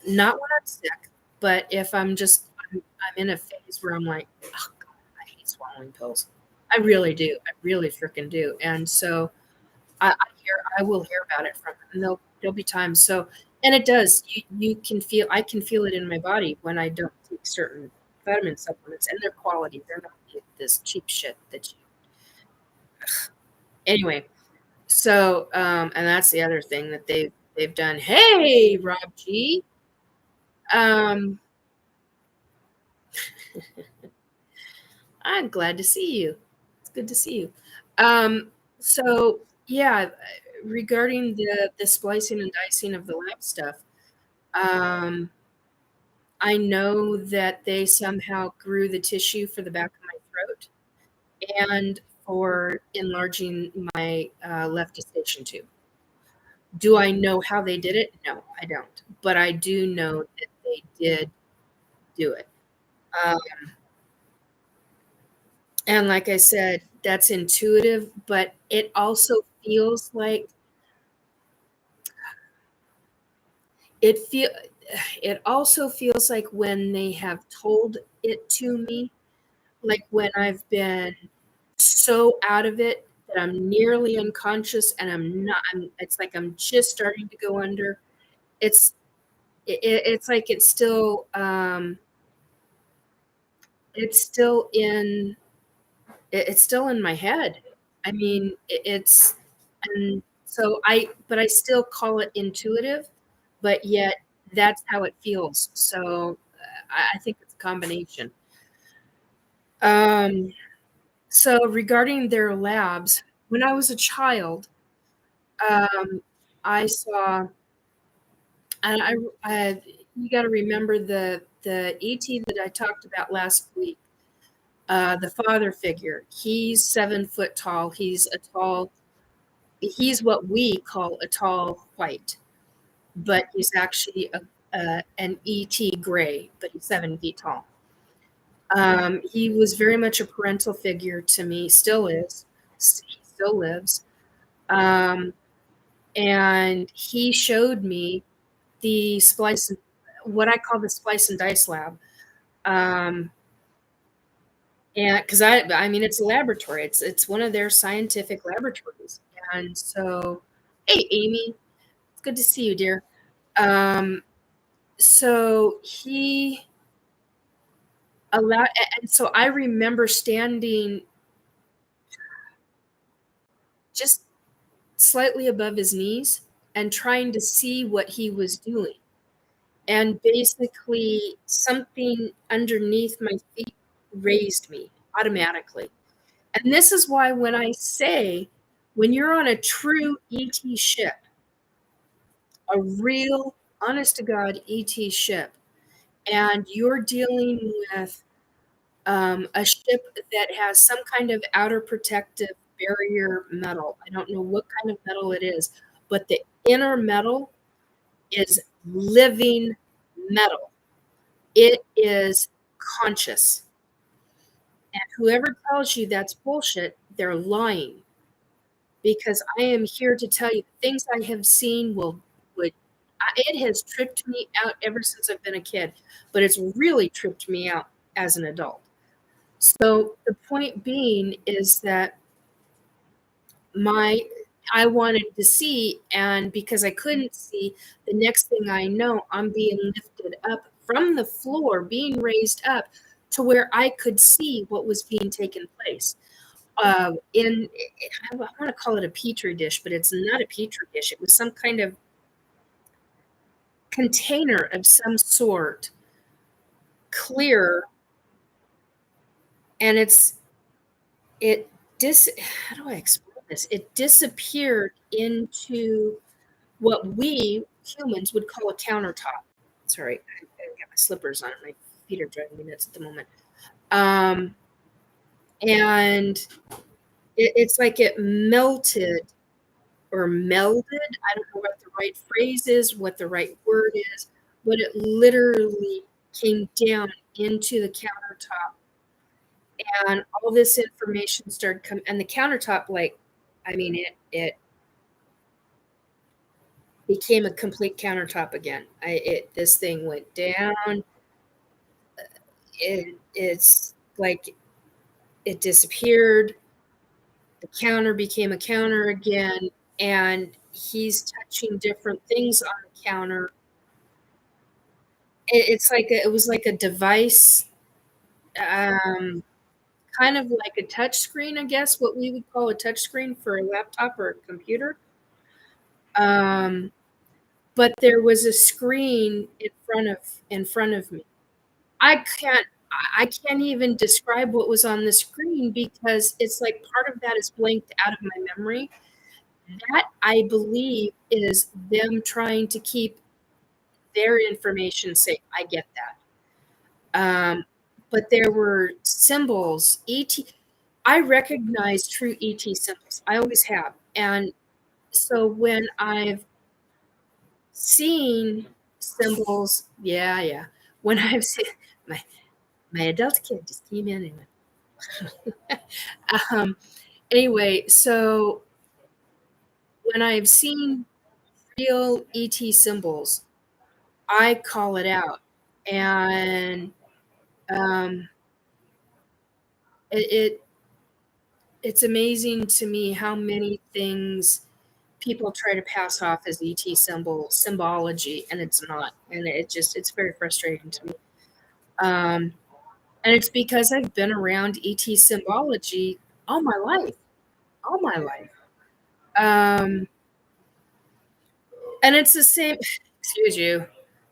S1: Not when I'm sick, but if I'm in a phase where I'm like, oh God, I hate swallowing pills. I really do. I really freaking do. And so I will hear about it from them. And there'll be times. So, and it does. You can feel. I can feel it in my body when I don't take certain vitamin supplements, and their quality. They're not this cheap shit that you. Anyway, so and that's the other thing that they've done. Hey, Rob G. Um, I'm glad to see you. It's good to see you. So yeah, regarding the splicing and dicing of the lab stuff, I know that they somehow grew the tissue for the back of my throat and for enlarging my left eustachian tube. Do I know how they did it? No, I don't. But I do know that they did do it. And like I said, that's intuitive, but it also feels like it feel it also feels like when they have told it to me, like when I've been so out of it that I'm nearly unconscious and it's like I'm just starting to go under. It's it's like it's still in it's still in my head. I mean, it's and so but I still call it intuitive, but yet that's how it feels. So I think it's a combination. Um, so regarding their labs, when I was a child, I saw, and you got to remember the ET that I talked about last week. The father figure. He's 7 foot tall. He's what we call a tall white, but he's actually an ET gray, but he's 7 feet tall. He was very much a parental figure to me, still is, he still lives. And he showed me the what I call the Splice and Dice lab. And because I mean, it's a laboratory. It's one of their scientific laboratories. And so, hey, Amy, it's good to see you, dear. So he allowed, and so I remember standing just slightly above his knees and trying to see what he was doing. And basically, something underneath my feet raised me automatically. And this is why when I say, when you're on a true ET ship, a real, honest to God ET ship, and you're dealing with a ship that has some kind of outer protective barrier metal. I don't know what kind of metal it is, but the inner metal is living metal. It is conscious. And whoever tells you that's bullshit, they're lying. Because I am here to tell you the things I have seen it has tripped me out ever since I've been a kid, but it's really tripped me out as an adult. So the point being is that I wanted to see, and because I couldn't see, the next thing I know, I'm being lifted up from the floor, being raised up to where I could see what was being taken place. I want to call it a petri dish, but it's not a petri dish. It was some kind of container of some sort, clear, and how do I explain this? It disappeared into what we humans would call a countertop. Sorry, I got my slippers on. My feet are driving me nuts at the moment. And it's like it melted or melded. I don't know what the right phrase is, what the right word is, but it literally came down into the countertop, and all this information started coming. And the countertop, like, I mean, it became a complete countertop again. This thing went down. It's like it disappeared. The counter became a counter again. and he's touching different things on the counter. It was like a device, kind of like a touch screen, I guess, what we would call a touch screen for a laptop or a computer. But there was a screen in front of me. I can't even describe what was on the screen because it's like part of that is blanked out of my memory. That, I believe, is them trying to keep their information safe. I get that. But there were symbols, ET. I recognize true ET symbols. I always have. And so when I've seen symbols, yeah. When I've seen my adult kid just came in and anyway, so when I've seen real ET symbols, I call it out, and um, it it's amazing to me how many things people try to pass off as ET symbology, and it's not, and it's very frustrating to me. And it's because I've been around ET symbology all my life, all my life. And it's the same. Excuse you.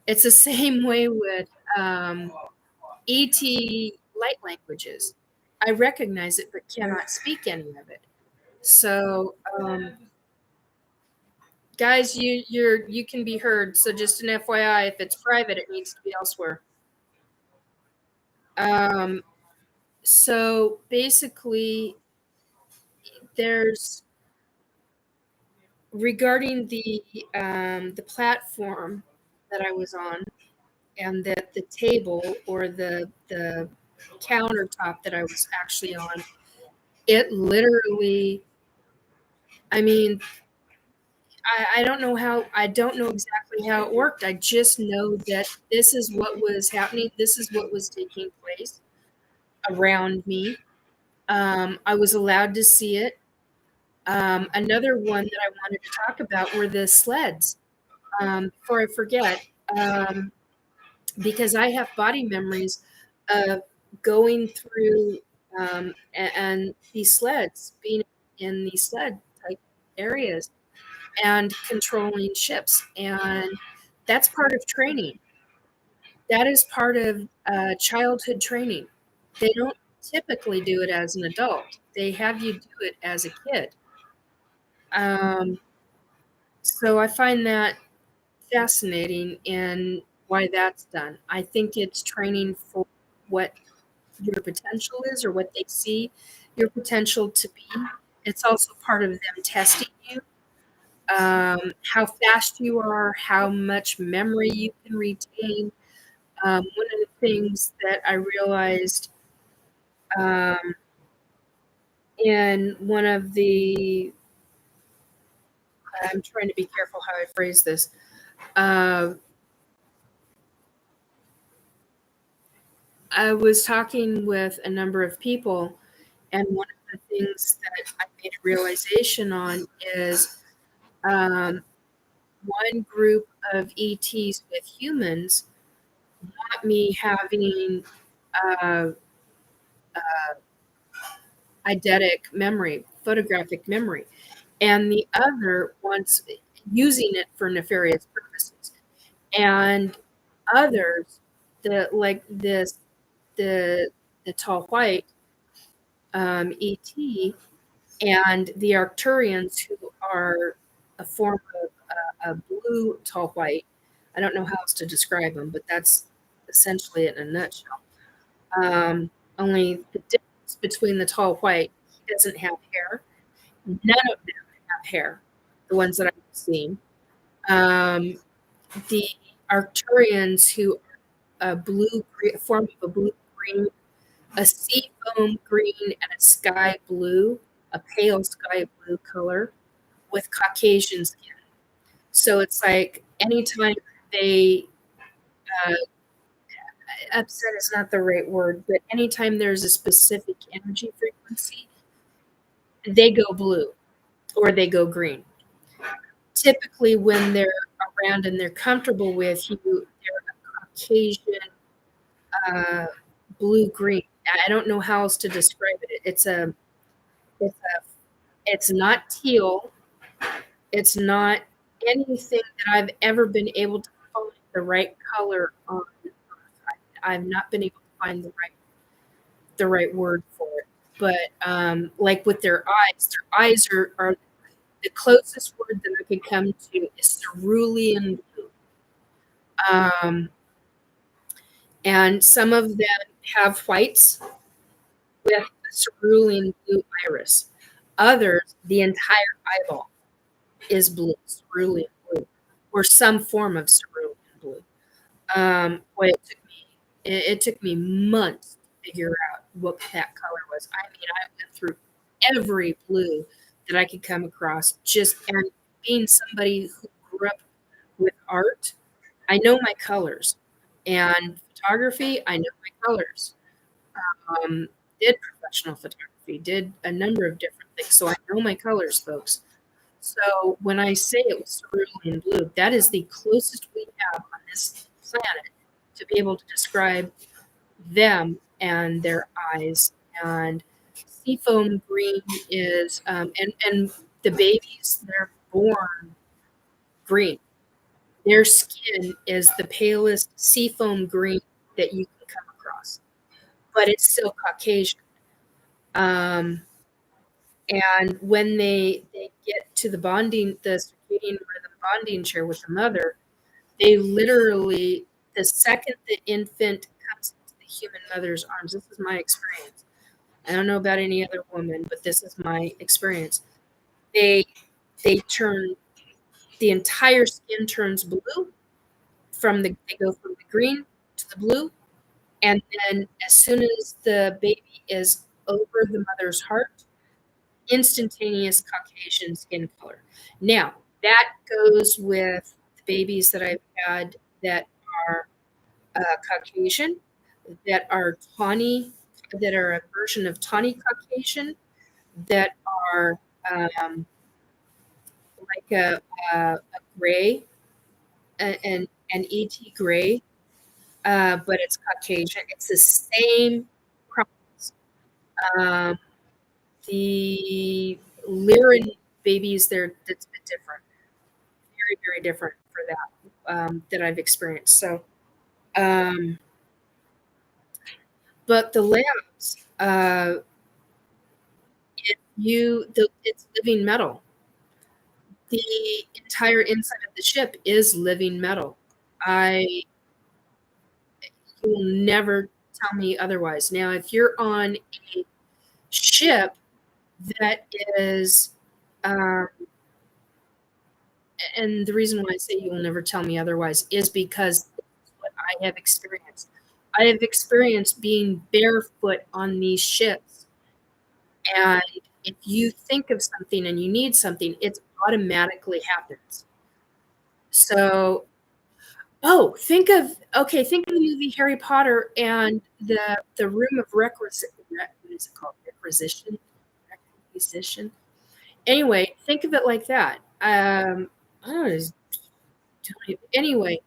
S1: It's the same way with ET light languages. I recognize it, but cannot speak any of it. So, guys, you can be heard. So just an FYI, if it's private, it needs to be elsewhere. So basically, there's regarding the platform that I was on, and that the table or the countertop that I was actually on, it literally, I mean, I don't know exactly how it worked. I just know that this is what was happening. This is what was taking place around me. I was allowed to see it. Another one that I wanted to talk about were the sleds. Before I forget, because I have body memories of going through and these sleds, being in these sled type areas and controlling ships. And that's part of training. That is part of childhood training. They don't typically do it as an adult, they have you do it as a kid. So I find that fascinating in why that's done. I think it's training for what your potential is or what they see your potential to be. It's also part of them testing you, how fast you are, how much memory you can retain. One of the things that I realized in one of the, I'm trying to be careful how I phrase this. I was talking with a number of people, and one of the things that I made a realization on is one group of ETs with humans want me having uh, eidetic memory, photographic memory, and the other wants using it for nefarious purposes. And others, the tall white ET, and the Arcturians, who are a form of a blue tall white. I don't know how else to describe them, but that's essentially it in a nutshell. Only the difference between the tall white, he doesn't have hair. None of them have hair, the ones that I've seen. The Arcturians, who are a blue, form of a blue green, a sea foam green, and a sky blue, a pale sky blue color with Caucasian skin. So it's like anytime they, uh, upset is not the right word, but anytime there's a specific energy frequency, they go blue or they go green. typically when they're around and they're comfortable with you, they're a Caucasian blue-green. I don't know how else to describe it. It's not teal. It's not anything that I've ever been able to find the right color on. I've not been able to find the right word for it. But like with their eyes are the closest word that I could come to is cerulean blue. And some of them have whites with a cerulean blue iris. Others, the entire eyeball is blue, cerulean blue, or some form of cerulean blue. Boy, it took me months to figure out what that color was. I mean, I went through every blue that I could come across. And being somebody who grew up with art, I know my colors. And photography, I know my colors. Did professional photography, did a number of different things. So I know my colors, folks. So when I say it was cerulean blue, that is the closest we have on this planet to be able to describe them and their eyes. And seafoam green is, and the babies, they're born green. Their skin is the palest seafoam green that you can come across, but it's still Caucasian. And when they get to the circadian rhythm bonding chair with the mother, they literally, the second the infant comes into the human mother's arms, this is my experience. I don't know about any other woman, but this is my experience. They turn, the entire skin turns blue. They go from the green to the blue, and then as soon as the baby is over the mother's heart, instantaneous Caucasian skin color. Now, that goes with the babies that I've had that are Caucasian, that are tawny, that are a version of tawny Caucasian, that are like a gray, an ET gray, but it's Caucasian. It's the same process. The Lyran babies, that's a bit different, very, very different for that I've experienced. So, but the labs, it's living metal. The entire inside of the ship is living metal. You will never tell me otherwise. Now, if you're on a ship that is, and the reason why I say you will never tell me otherwise is because it's what I have experienced. I have experienced being barefoot on these ships. And if you think of something and you need something, it automatically happens. So, think of the movie Harry Potter and the room of requisition. What is it called? Requisition. Anyway, think of it like that. I don't know. Anyway,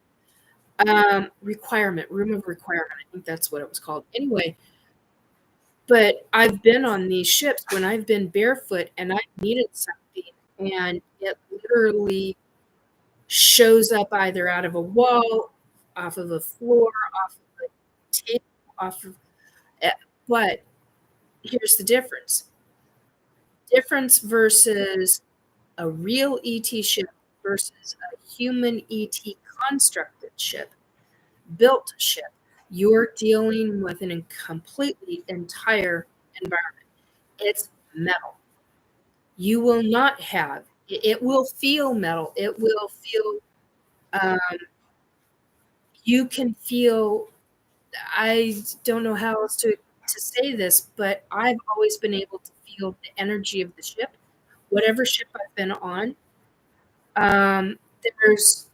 S1: room of requirement. I think that's what it was called. Anyway, but I've been on these ships when I've been barefoot and I needed something, and it literally shows up either out of a wall, off of a floor, off of a table, off of. But here's the difference. Difference versus a real ET ship versus a human ET constructed ship, built ship. You're dealing with a completely entire environment. It's metal. You will not have, it will feel metal. It will feel, you can feel, I don't know how else to say this, but I've always been able to feel the energy of the ship, whatever ship I've been on. There's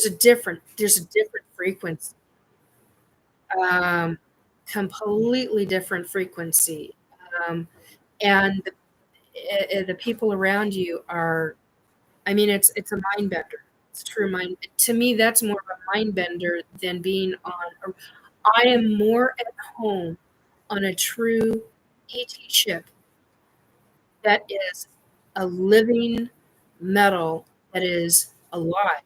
S1: a different frequency, completely different frequency, and the people around you are I mean, it's a mind bender. It's a true mind. To me, that's more of a mind bender than being on. I am more at home on a true ET ship that is a living metal that is alive,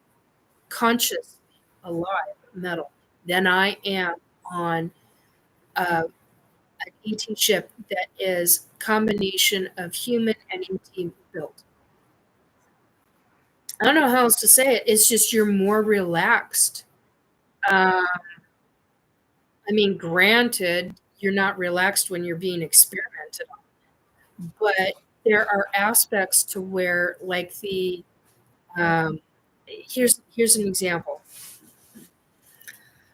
S1: conscious, alive metal, than I am on an ET ship that is combination of human and ET built. I don't know how else to say it. It's just you're more relaxed. I mean, granted, you're not relaxed when you're being experimented on, but there are aspects to where, like um, here's an example.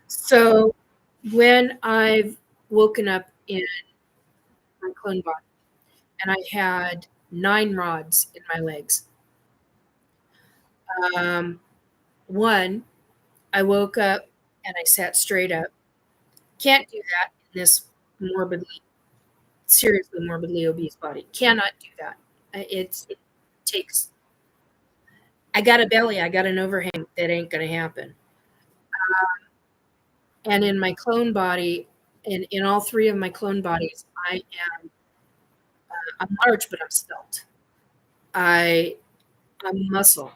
S1: So when I've woken up in my clone body and I had 9 rods in my legs, one, I woke up and I sat straight up. Can't do that in this seriously morbidly obese body. Cannot do that. It takes. I got a belly. I got an overhang. That ain't gonna happen. And in my clone body, in all 3 of my clone bodies, I am. I'm large, but I'm svelte. I'm muscle,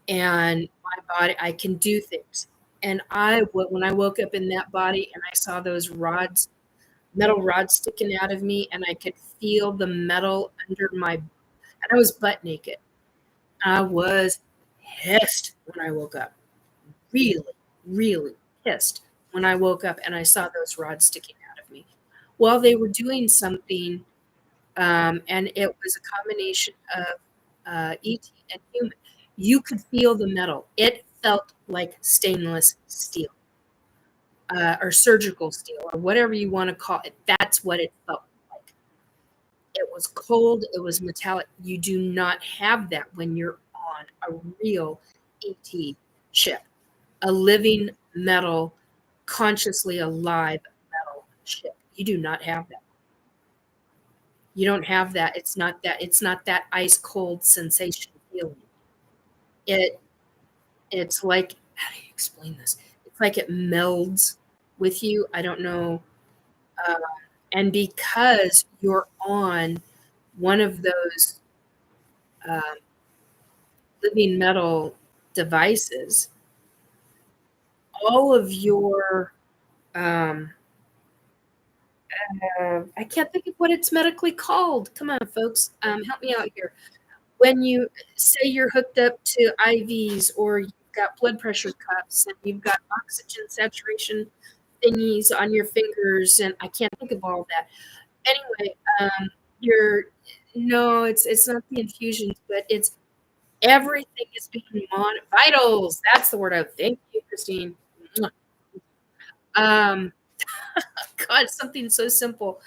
S1: and my body. I can do things. And when I woke up in that body and I saw those rods, metal rods sticking out of me, and I could feel the metal under my, and I was butt naked. I was pissed when I woke up. Really, really pissed when I woke up and I saw those rods sticking out of me. Well, they were doing something, and it was a combination of ET and human. You could feel the metal. It felt like stainless steel. Or surgical steel, or whatever you want to call it. That's what it felt like. It was cold. It was metallic. You do not have that when you're on a real ET ship, a living metal, consciously alive metal ship. You do not have that. You don't have that. It's not that. It's not that ice cold sensation feeling. It's like, how do you explain this? It's like it melds with you. I don't know. And because you're on one of those um, living metal devices, all of your I can't think of what it's medically called. Come on, folks, help me out here. When you say you're hooked up to IVs, or you've got blood pressure cuffs and you've got oxygen saturation thingies on your fingers, and I can't think of all of that. Anyway, you're no, it's not the infusions, but it's everything is being vitals. That's the word. Thank you, Christine. Um, God, something so simple,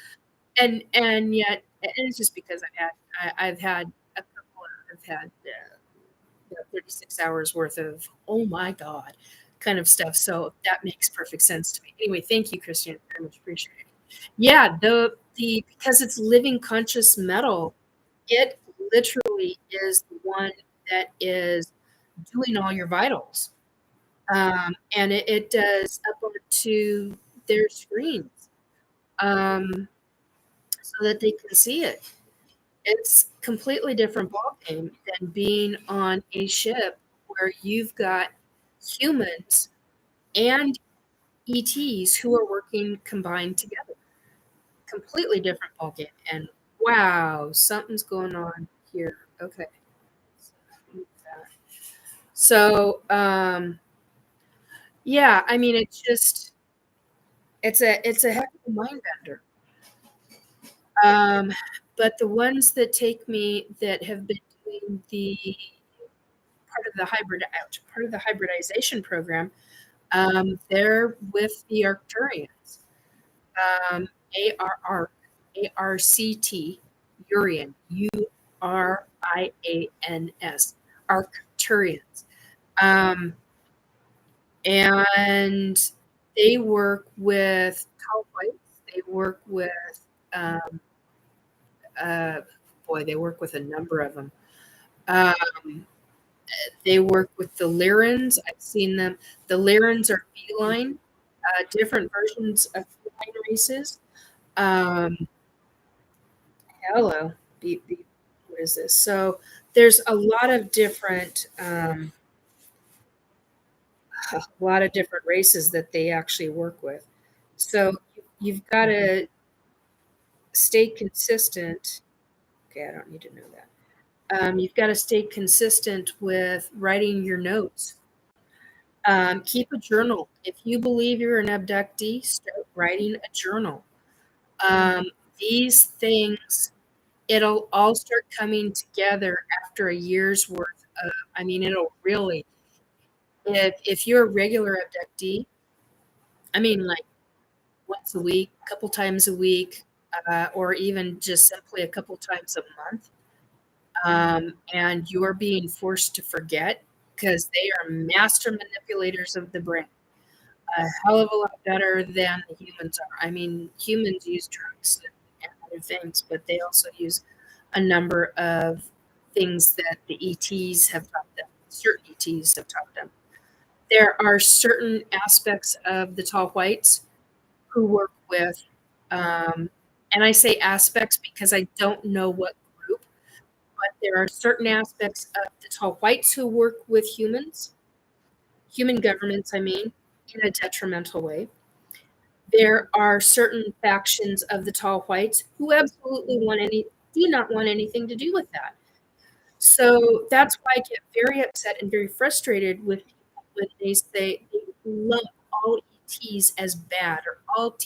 S1: and yet, and it's just because I've had a couple. I've had 36 hours worth of oh my God kind of stuff. So that makes perfect sense to me. Anyway, thank you, Christian. Very much appreciated. Yeah, the because it's living conscious metal, it literally is the one that is doing all your vitals. And it does up to their screens, so that they can see it. It's completely different ballgame than being on a ship where you've got humans and ETs who are working combined together. Completely different ballgame. And wow, something's going on here. Okay. So, yeah, I mean, it's a heck of a mind bender. But the ones that take me that have been doing the part of the hybridization program, they're with the Arcturians. ARR, ARCT, Urian, URIANS, Arcturians. And they work with tall whites. They work with, boy, they work with a number of them. They work with the Lyrans. I've seen them. The Lyrans are feline, different versions of feline races. Hello. What is this? So there's a lot of different races that they actually work with. So you've got to stay consistent. Okay, I don't need to know that. You've got to stay consistent with writing your notes. Keep a journal. If you believe you're an abductee, start writing a journal. These things, it'll all start coming together after a year's worth of, it'll really, if you're a regular abductee, like once a week, a couple times a week, or even just simply a couple times a month, and you're being forced to forget because they are master manipulators of the brain, a hell of a lot better than the humans are. Humans use drugs and other things, but they also use a number of things that the ETs have taught them, certain ETs have taught them. There are certain aspects of the tall whites who work with, and I say aspects because I don't know what group, but there are certain aspects of the tall whites who work with humans, human governments, in a detrimental way. There are certain factions of the tall whites who absolutely do not want anything to do with that. So that's why I get very upset and very frustrated with people when they say they lump all ETs as bad or all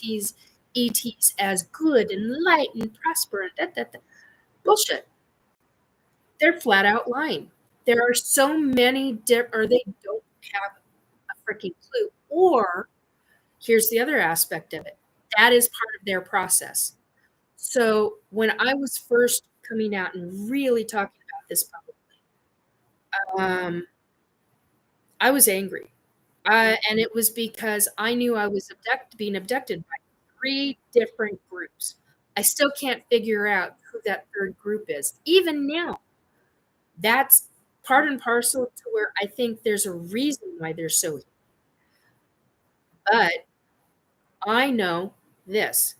S1: ETs as good and light and prosper and that. Bullshit. They're flat out lying. There are so many or they don't have a freaking clue. Or here's the other aspect of it. That is part of their process. So when I was first coming out and really talking about this publicly, I was angry. And it was because I knew I was being abducted by 3 different groups. I still can't figure out who that third group is. Even now, that's part and parcel to where I think there's a reason why they're so. But I know this.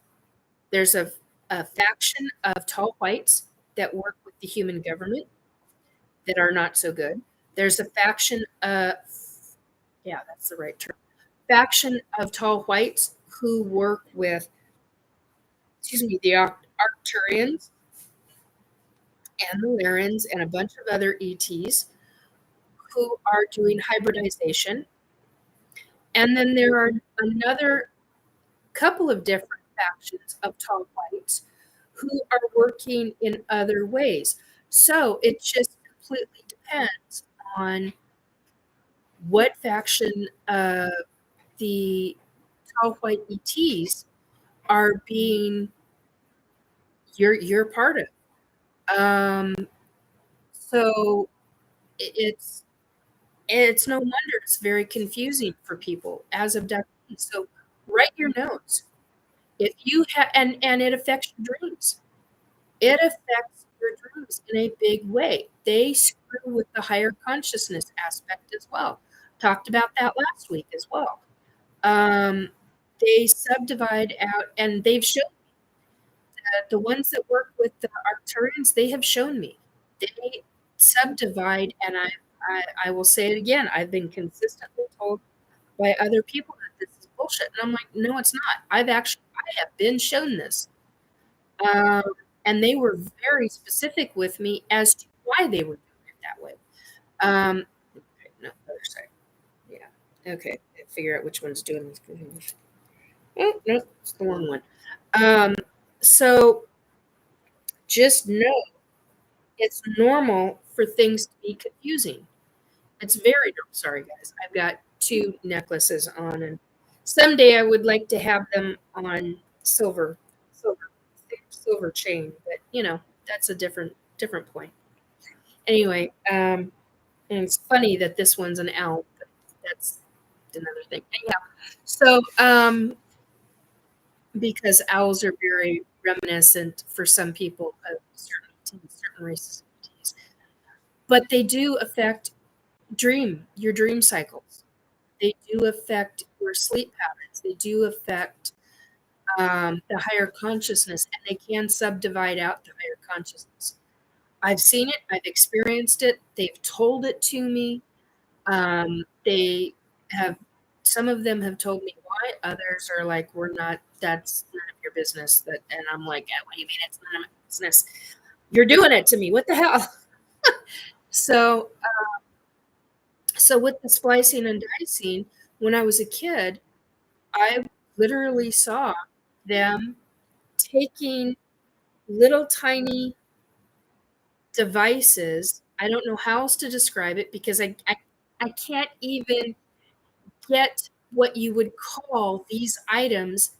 S1: There's a faction of tall whites that work with the human government that are not so good. There's a faction yeah, that's the right term. Faction of tall whites who work with, the Arcturians and the Lyrans and a bunch of other ETs who are doing hybridization. And then there are another couple of different factions of tall whites who are working in other ways. So it just completely depends on what faction of the tall white ETs are being you're part of. So it's no wonder it's very confusing for people as abductees. So write your notes. If you have, and it affects your dreams. It affects your dreams in a big way. They screw with the higher consciousness aspect as well. Talked about that last week as well. They subdivide out, and they've shown me that the ones that work with the Arcturians, they have shown me they subdivide, and I will say it again. I've been consistently told by other people that this is bullshit, and I'm like, no, it's not. I have been shown this, and they were very specific with me as to why they were doing it that way. Okay, no, other side. Yeah. Okay. Figure out which one's doing this. Oh, no, it's the wrong one. So just know it's normal for things to be confusing. It's very normal. Sorry, guys. I've got 2 necklaces on, and someday I would like to have them on silver chain, but that's a different point. Anyway, and it's funny that this one's an owl, but that's another thing. Anyhow, so because owls are very reminiscent for some people of certain races of ETs, but they do affect your dream cycles. They do affect your sleep patterns. They do affect the higher consciousness, and they can subdivide out the higher consciousness. I've seen it. I've experienced it. They've told it to me. They have, some of them have told me why. Others are like, we're not, that's none of your business. That, and I'm like, yeah, what do you mean it's none of my business? You're doing it to me. What the hell? So, so with the splicing and dicing, when I was a kid, I literally saw them taking little tiny devices. I don't know how else to describe it because I can't even get what you would call these items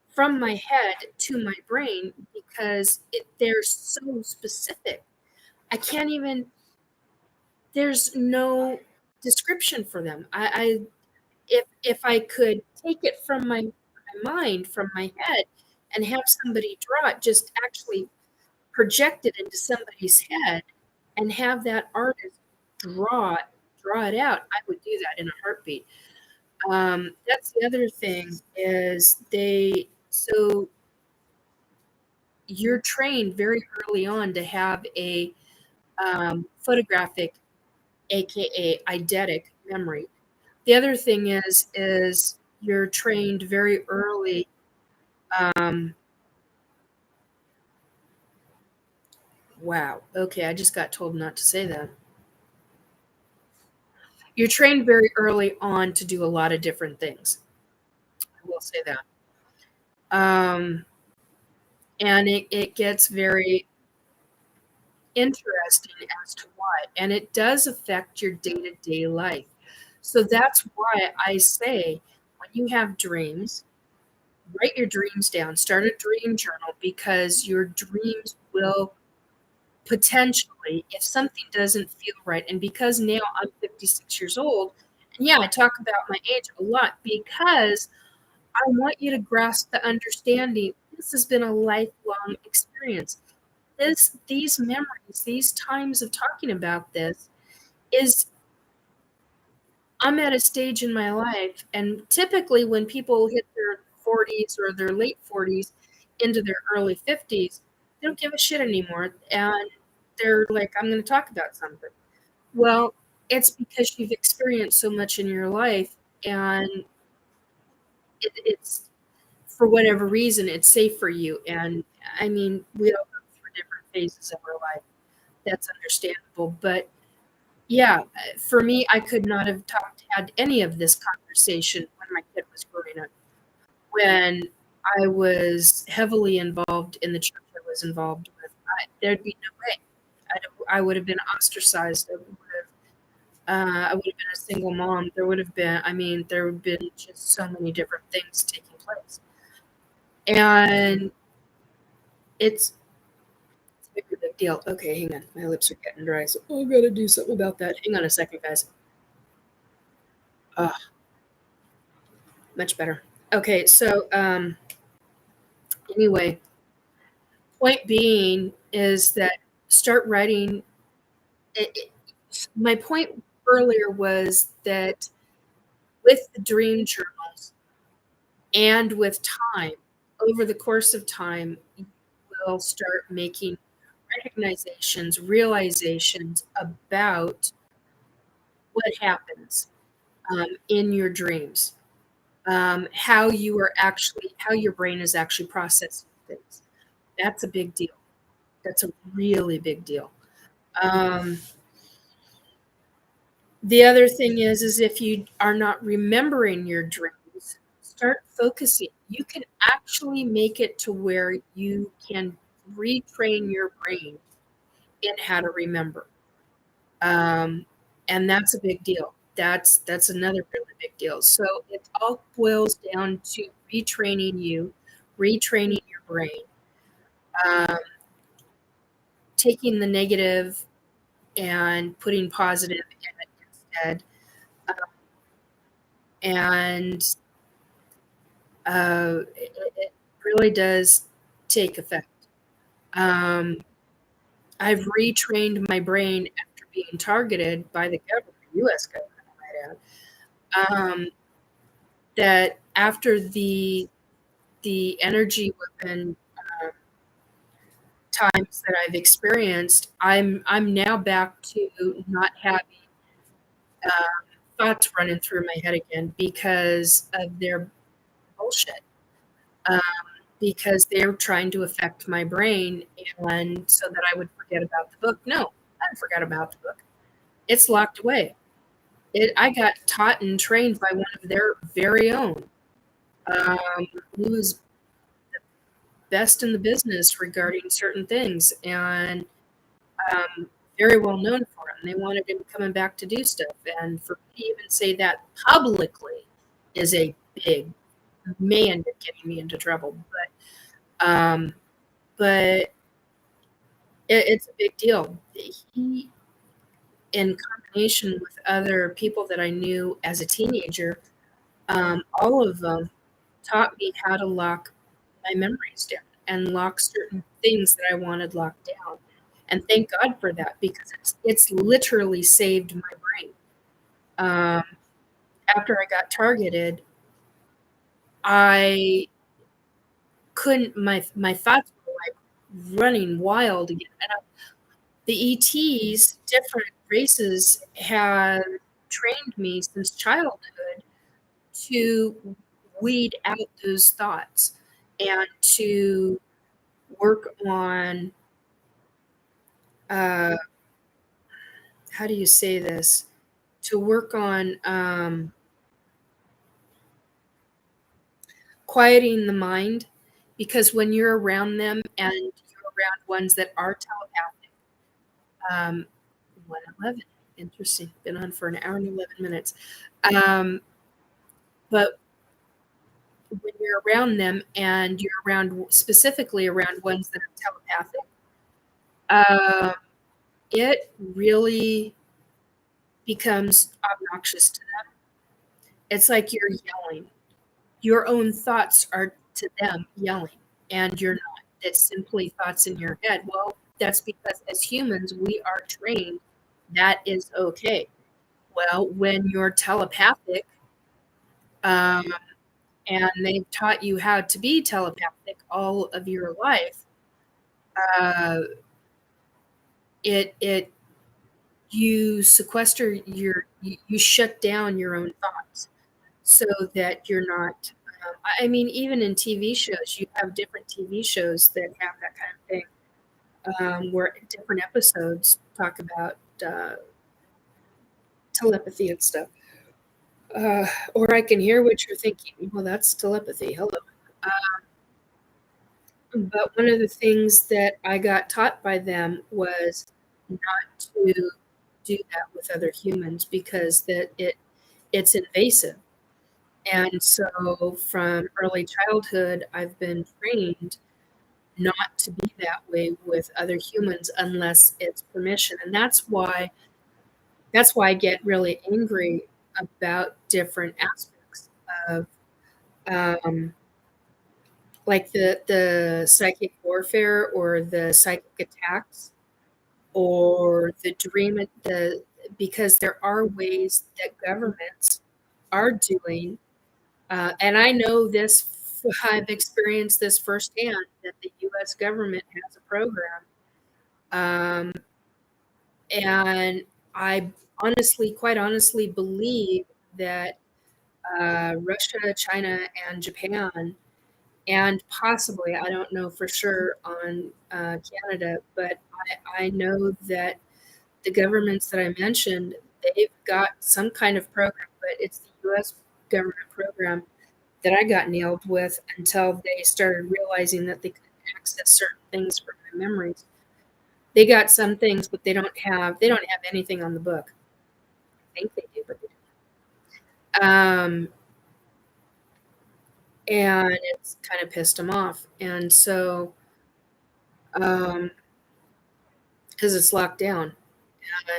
S1: from my head to my brain because they're so specific. I can't even, there's no description for them. If I could take it from my mind, from my head, and have somebody draw it, just actually project it into somebody's head and have that artist draw it out, I would do that in a heartbeat. That's the other thing is so you're trained very early on to have a photographic, aka eidetic memory. The other thing is you're trained very early. Wow. Okay, I just got told not to say that. You're trained very early on to do a lot of different things. I will say that. And it gets very interesting as to why. And it does affect your day-to-day life. So that's why I say when you have dreams, write your dreams down, start a dream journal because your dreams will potentially, if something doesn't feel right, and because now I'm 56 years old, and yeah, I talk about my age a lot because I want you to grasp the understanding this has been a lifelong experience. These memories, these times of talking about this is I'm at a stage in my life, and typically when people hit their 40s or their late 40s into their early 50s, they don't give a shit anymore. And they're like, I'm going to talk about something. Well, it's because you've experienced so much in your life, and it's for whatever reason, it's safe for you. And I mean, we all go through different phases of our life. That's understandable. But yeah, for me, I could not have had any of this conversation when my kid was growing up. When I was heavily involved in the church I was involved with, there'd be no way. I would have been ostracized. I would have been a single mom. There would have been, I mean, there would have been just so many different things taking place. And it's a big deal. Okay, hang on. My lips are getting dry, so I gotta do something about that. Hang on a second, guys. Much better. Okay, so anyway, point being is that start writing. My point earlier was that with the dream journals and with time, over the course of time, you will start making recognizations, realizations about what happens in your dreams, how your brain is actually processing things. That's a big deal. That's a really big deal. The other thing is if you are not remembering your dreams, start focusing. You can actually make it to where you can retrain your brain in how to remember. And that's a big deal. That's another really big deal. So it all boils down to retraining your brain, um, taking the negative and putting positive in it instead. And it really does take effect. I've retrained my brain after being targeted by the government U.S. government, I might add, that after the energy weapon times that I've experienced, I'm now back to not having thoughts running through my head again because of their bullshit. Because they're trying to affect my brain, and so that I would forget about the book. No, I don't forget about the book. It's locked away. I got taught and trained by one of their very own, who was the best in the business regarding certain things, and very well known for it. And they wanted him coming back to do stuff. And for me to even say that publicly is a big man getting me into trouble. But it's a big deal. He, in combination with other people that I knew as a teenager, all of them taught me how to lock my memories down and lock certain things that I wanted locked down. And thank God for that, because it's literally saved my brain. After I got targeted, I couldn't. My thoughts were like running wild again. And the ETs, different races, have trained me since childhood to weed out those thoughts and to work on how do you say this? To work on quieting the mind, because when you're around them and you're around ones that are telepathic, 1:11, interesting. Been on for an hour and 11 minutes. But when you're around them and you're around specifically around ones that are telepathic, it really becomes obnoxious to them. It's like you're yelling. Your own thoughts are to them yelling, and you're not. It's simply thoughts in your head. Well, that's because as humans, we are trained that is okay. Well, when you're telepathic, and they've taught you how to be telepathic all of your life, it you sequester you shut down your own thoughts so that you're not. I mean, even in TV shows, you have different TV shows that have that kind of thing, where different episodes talk about telepathy and stuff. Or I can hear what you're thinking. Well, that's telepathy. Hello. But one of the things that I got taught by them was not to do that with other humans, because it's invasive. And so from early childhood, I've been trained not to be that way with other humans unless it's permission. And that's why I get really angry about different aspects of like the psychic warfare or the psychic attacks or the dream, because there are ways that governments are doing, and I know this, I've experienced this firsthand, that the U.S. government has a program, and I quite honestly believe that Russia, China, and Japan, and possibly, I don't know for sure on Canada, but I know that the governments that I mentioned, they've got some kind of program, but it's the U.S. government program that I got nailed with until they started realizing that they could access certain things from my memories. They got some things, but they don't have anything on the book. I think they do, but they don't. And it's kind of pissed them off. And so, because it's locked down,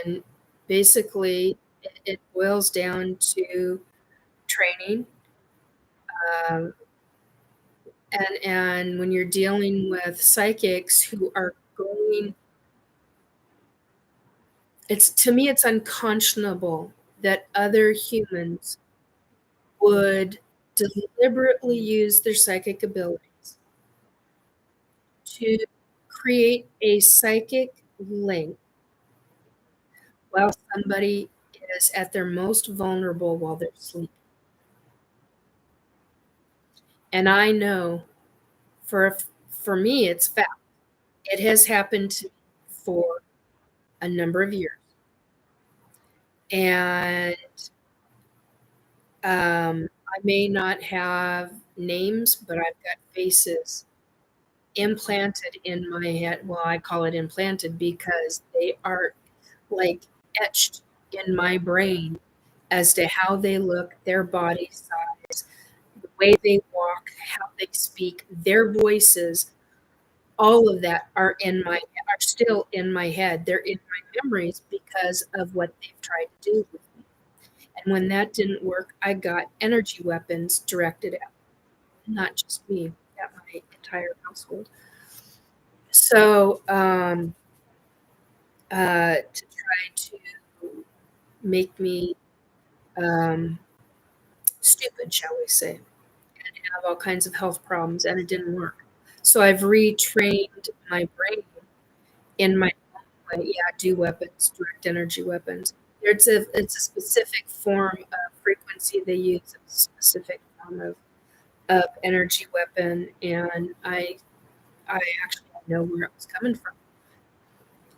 S1: and basically it boils down to training. Um, and when you're dealing with psychics who are going, to me, it's unconscionable that other humans would deliberately use their psychic abilities to create a psychic link while somebody is at their most vulnerable while they're sleeping. And I know for me, it's fact. It has happened to me for a number of years. And I may not have names, but I've got faces implanted in my head. Well, I call it implanted because they are like etched in my brain as to how they look, their body size, the way they walk, how they speak, their voices. All of that are still in my head. They're in my memories because of what they've tried to do with me. And when that didn't work, I got energy weapons directed at not just me, at my entire household. So to try to make me stupid, shall we say, and have all kinds of health problems, and it didn't work. So I've retrained my brain in my own way. Yeah, do weapons, direct energy weapons. It's a specific form of frequency they use, a specific form of energy weapon, and I actually know where it was coming from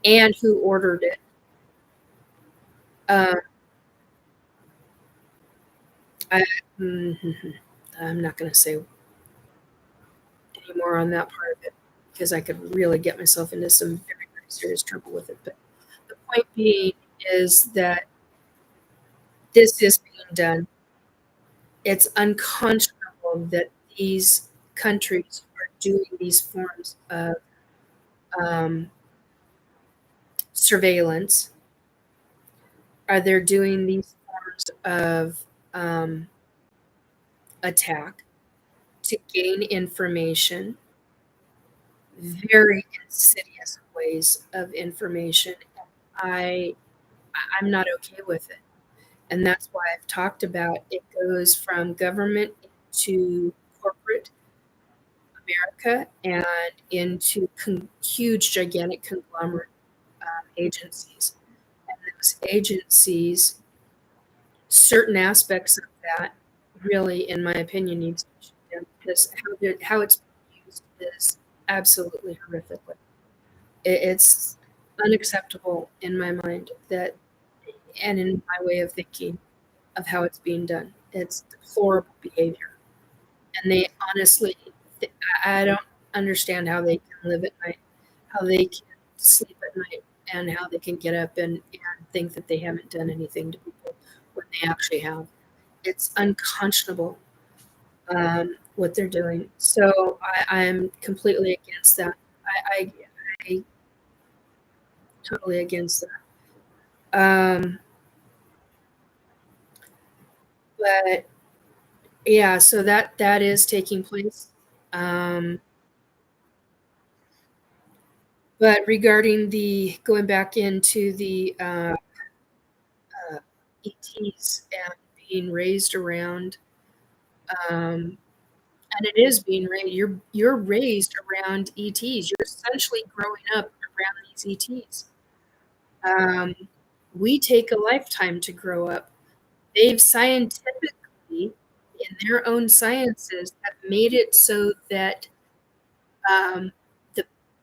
S1: and who ordered it. I'm not going to say any more on that part of it because I could really get myself into some very, very serious trouble with it. But the point being is that this is being done. It's unconscionable that these countries are doing these forms of surveillance. Are they doing these forms of attack to gain information? Very insidious ways of information. I'm not okay with it. And that's why I've talked about it goes from government to corporate America and into huge, gigantic conglomerate agencies. And those agencies, certain aspects of that really, in my opinion, needs to be shut down because how it's being used is absolutely horrific. It's unacceptable in my mind that, and in my way of thinking of how it's being done. It's deplorable behavior. And they honestly, I don't understand how they can live at night, how they can sleep at night, and how they can get up and think that they haven't done anything to people when they actually have. It's unconscionable what they're doing. So I'm completely against that. I totally against that. But yeah, so that is taking place. But regarding the going back into the ETs and being raised around, and it is being raised. You're raised around ETs. You're essentially growing up around these ETs. We take a lifetime to grow up. They've scientifically, in their own sciences, have made it so that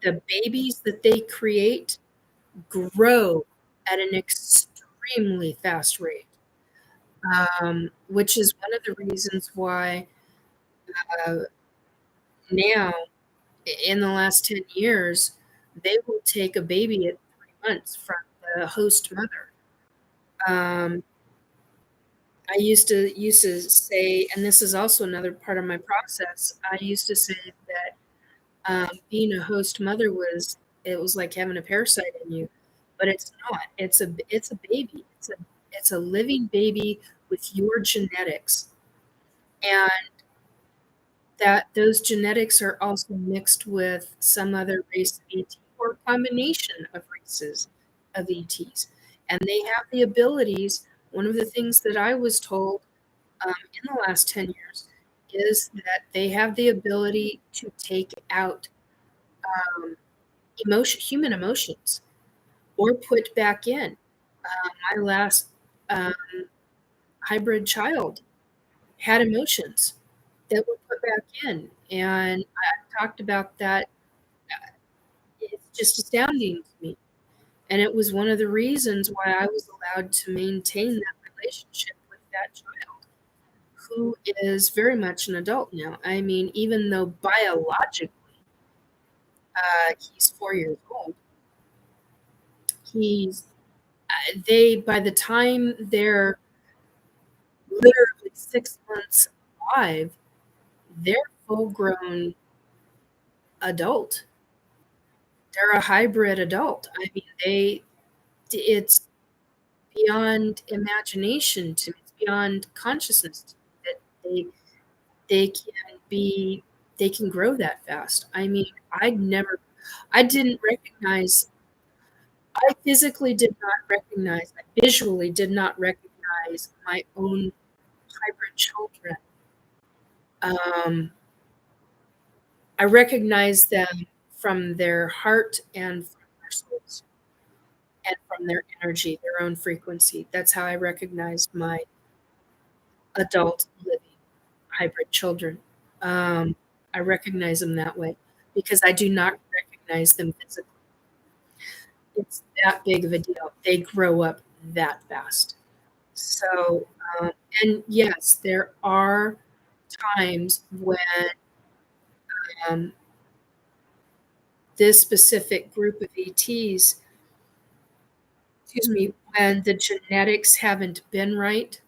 S1: the babies that they create grow at an extremely fast rate, which is one of the reasons why now, in the last 10 years, they will take a baby at 3 months from the host mother. I used to say, and this is also another part of my process. I used to say that being a host mother was like having a parasite in you, but it's not. It's a baby. It's a living baby with your genetics, and that those genetics are also mixed with some other race of ET or a combination of races of ETs, and they have the abilities one of the things that I was told in the last 10 years is that they have the ability to take out human emotions, or put back in. My last hybrid child had emotions that were put back in, and I talked about that. It's just astounding to me. And it was one of the reasons why I was allowed to maintain that relationship with that child, who is very much an adult now. I mean, even though biologically he's 4 years old, by the time they're literally 6 months alive, they're full grown adult. They're a hybrid adult. I mean, it's beyond imagination to me. It's beyond consciousness to me that they can grow that fast. I mean, I didn't recognize, I physically did not recognize, I visually did not recognize my own hybrid children. I recognized them from their heart and from their souls and from their energy, their own frequency. That's how I recognized my adult living hybrid children. I recognize them that way because I do not recognize them physically. It's that big of a deal. They grow up that fast. So, and yes, there are times when this specific group of ETs, excuse me, when the genetics haven't been right,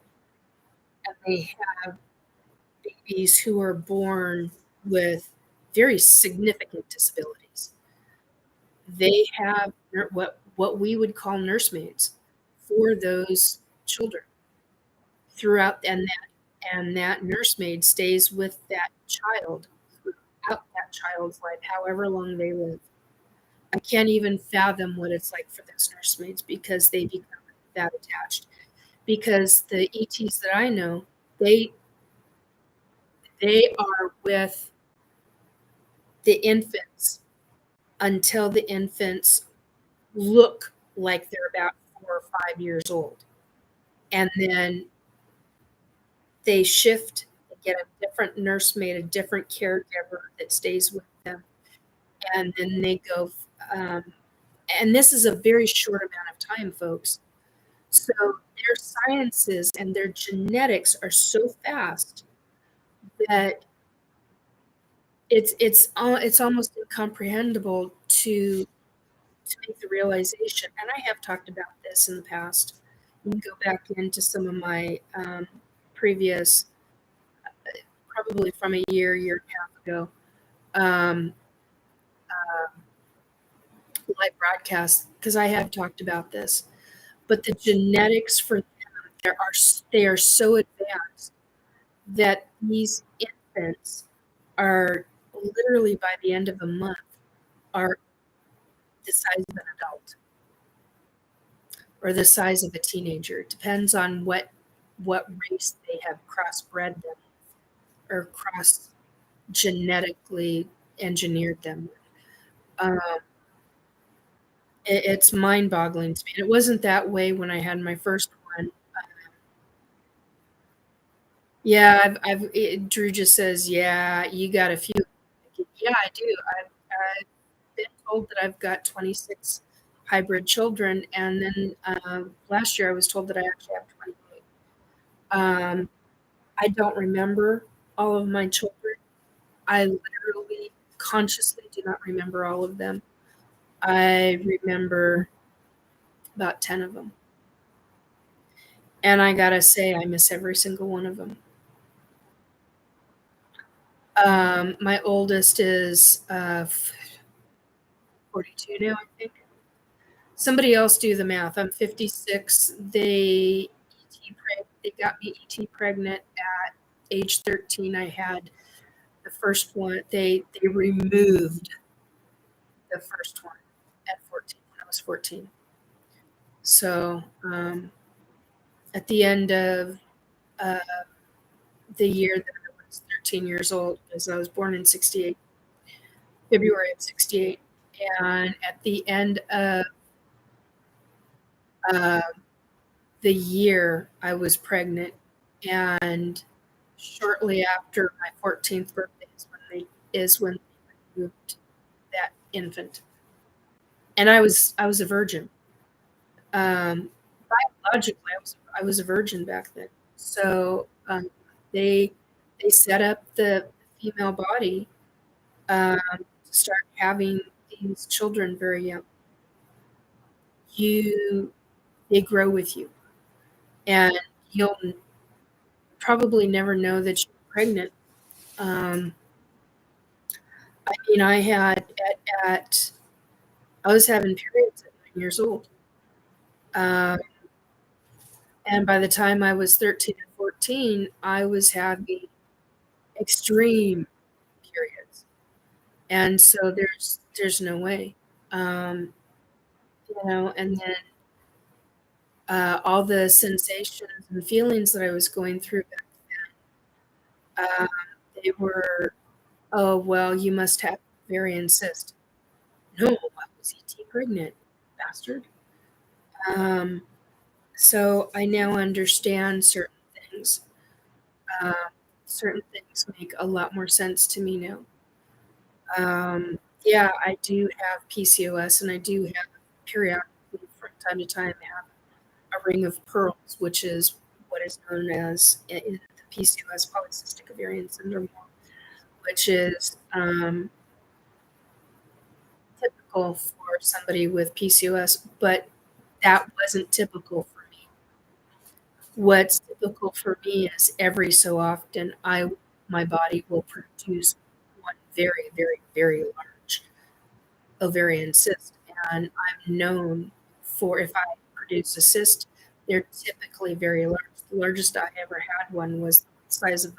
S1: and they have babies who are born with very significant disabilities. They have what we would call nursemaids for those children throughout, and that nursemaid stays with that child throughout that child's life, however long they live. I can't even fathom what it's like for those nursemaids because they become that attached. Because the ETs that I know, they are with the infants until the infants look like they're about 4 or 5 years old. And then they shift, they get a different nursemaid, a different caregiver that stays with them. And then they go, and this is a very short amount of time, folks. So their sciences and their genetics are so fast that it's almost incomprehensible to make the realization. And I have talked about this in the past. You can go back into some of my previous, probably from a year and a half ago, live broadcasts, because I have talked about this. But the genetics for them, they are so advanced that these infants are literally, by the end of a month, are the size of an adult or the size of a teenager. It depends on what race they have crossbred them or cross genetically engineered them. It's mind-boggling to me. And it wasn't that way when I had my first one. Yeah, Drew just says, yeah, you got a few. Yeah, I do. I've been told that I've got 26 hybrid children, and then last year I was told that I actually have 28. I don't remember all of my children. I literally consciously do not remember all of them. I remember about 10 of them. And I gotta say, I miss every single one of them. My oldest is 42 now, I think. Somebody else do the math. I'm 56. They got me ET pregnant at age 13. I had the first one. They removed the first one at 14 when I was 14. So at the end of uh, the year that I was 13 years old, because I was born in 68, February of 68. And at the end of uh, the year, I was pregnant. And shortly after my 14th birthday is when they removed that infant. And I was a virgin. Biologically, I was a virgin back then. So they they set up the female body to start having these children very young. They grow with you, and you'll probably never know that you're pregnant. Um, I mean, at I was having periods at 9 years old, um, and by the time I was 13 or 14, I was having extreme periods, and so there's no way, um, and then all the sensations and feelings that I was going through back then, they were, oh, well, you must have ovarian cyst. No, I was ET pregnant, bastard. Um, so I now understand certain things. Um, certain things make a lot more sense to me now. Yeah, I do have PCOS, and I do have periodically, from time to time, have a ring of pearls, which is what is known as in the PCOS, polycystic ovarian syndrome, which is typical for somebody with PCOS, but that wasn't typical for me. What's typical for me is every so often my body will produce one very, very, very large ovarian cyst. And I'm known for, if I produce a cyst, they're typically very large. The largest I ever had one was the size of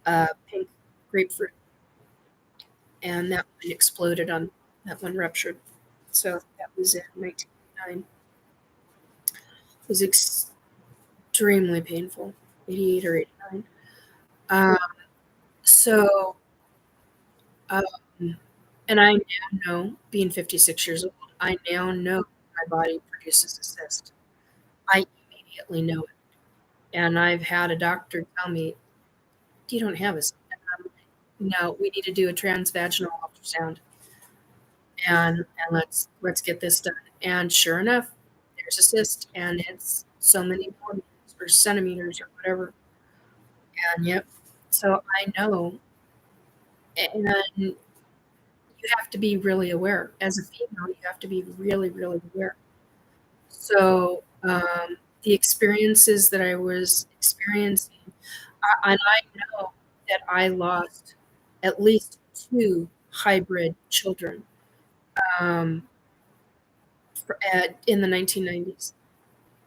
S1: a pink grapefruit. And that one exploded on, that one ruptured. So that was in 1989. It was extremely painful, 88 or 89. Um, so, um, and I now know, being 56 years old, I now know my body produces a cyst. I immediately know it. And I've had a doctor tell me, you don't have a cyst. And I'm like, no, we need to do a transvaginal ultrasound. And let's get this done. And sure enough, there's a cyst, and it's so many millimeters or centimeters or whatever. And yep. So I know, and you have to be really aware. As a female, you have to be really, really aware. So the experiences that I was experiencing, and I know that I lost at least 2 hybrid children in the 1990s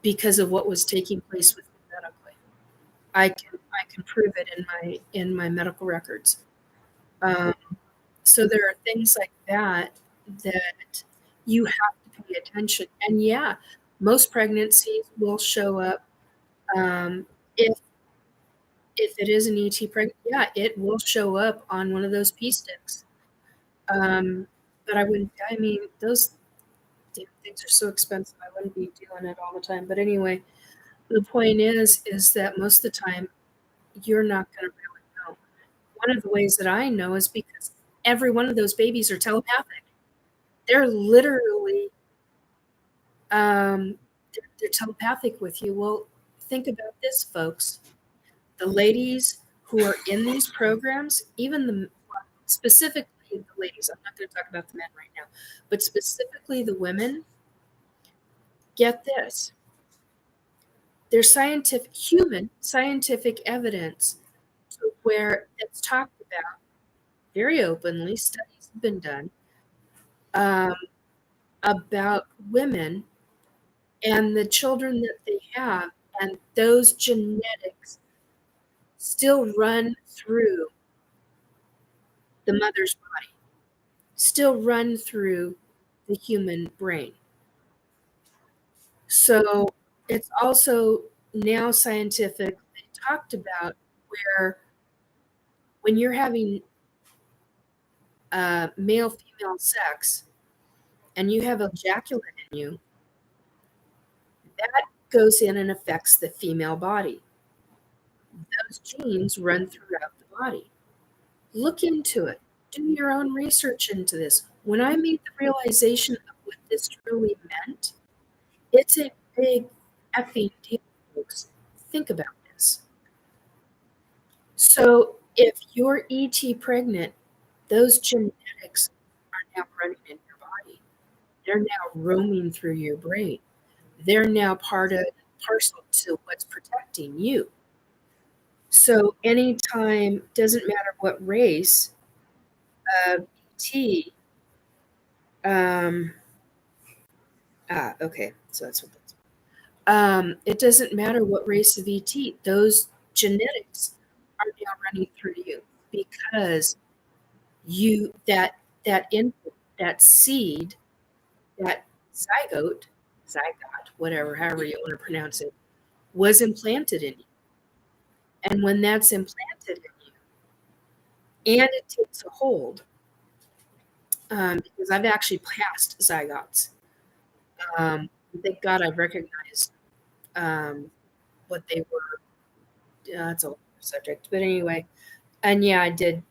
S1: because of what was taking place with me medically. I can prove it in my medical records. Um, so there are things like that that you have to pay attention. And yeah, most pregnancies will show up, um, if it is an ET pregnant. Yeah, it will show up on one of those pee sticks. But I wouldn't. I mean, those damn things are so expensive. I wouldn't be doing it all the time. But anyway, the point is that most of the time you're not going to really know. One of the ways that I know is because every one of those babies are telepathic. They're literally they're telepathic with you. Well, think about this, folks. The ladies who are in these programs, even specifically the ladies, I'm not going to talk about the men right now, but specifically the women, get this. There's human scientific evidence to where it's talked about very openly. Studies have been done about women and the children that they have, and those genetics still run through the mother's body, still run through the human brain. So it's also now scientifically talked about, where when you're having male-female sex and you have ejaculate in you, that goes in and affects the female body. Those genes run throughout the body. Look into it. Do your own research into this. When I made the realization of what this truly meant, it's a big effing deal, folks. Think about this. So if you're ET pregnant, those genetics are now running in your body. They're now roaming through your brain. They're now parcel to what's protecting you. So anytime, doesn't matter what race of ET, okay, so that's what that's. It doesn't matter what race of ET, those genetics are now running through you, because that input, that seed, that zygote, whatever, however you want to pronounce it, was implanted in you. And when that's implanted in you and it takes a hold, because I've actually passed zygotes. Thank God I've recognized what they were. That's a whole subject. But anyway, and yeah, I did.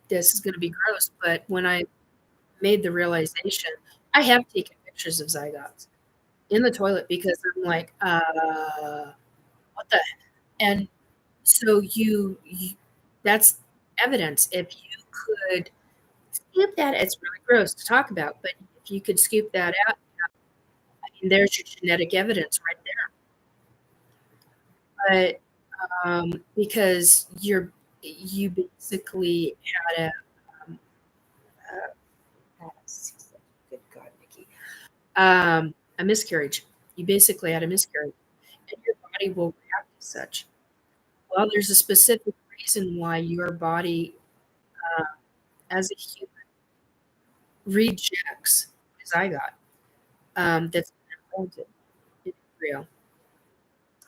S1: This is going to be gross, but when I made the realization, I have taken pictures of zygotes in the toilet, because I'm like, what the? And so that's evidence. If you could scoop that, it's really gross to talk about, but if you could scoop that out, I mean, there's your genetic evidence right there. But because you basically had good God, Nikki, a miscarriage. You basically had a miscarriage, and your body will react as such. Well, there's a specific reason why your body, as a human, rejects a zygote that's been implanted in embryo.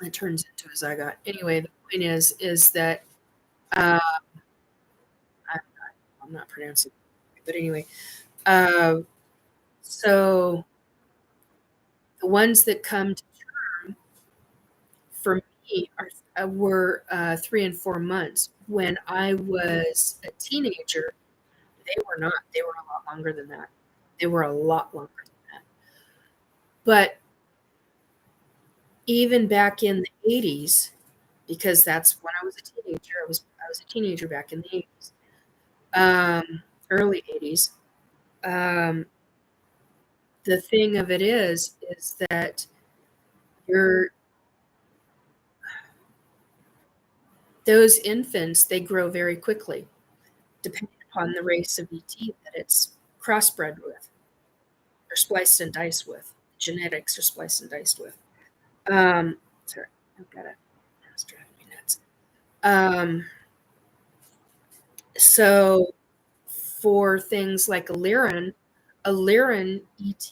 S1: It turns into a zygote. Anyway, the point is that I'm not pronouncing it, but anyway, so the ones that come to term for me were 3 and 4 months. When I was a teenager, they were not. They were a lot longer than that. They were a lot longer than that. But even back in the 80s, because that's when I was a teenager, I was a teenager back in the 80s, early 80s. The thing of it is that those infants, they grow very quickly, depending upon the race of ET that it's crossbred with, or spliced and diced with. Genetics are spliced and diced with. Sorry, I've got it. That's driving me nuts. So for things like a Lyran ET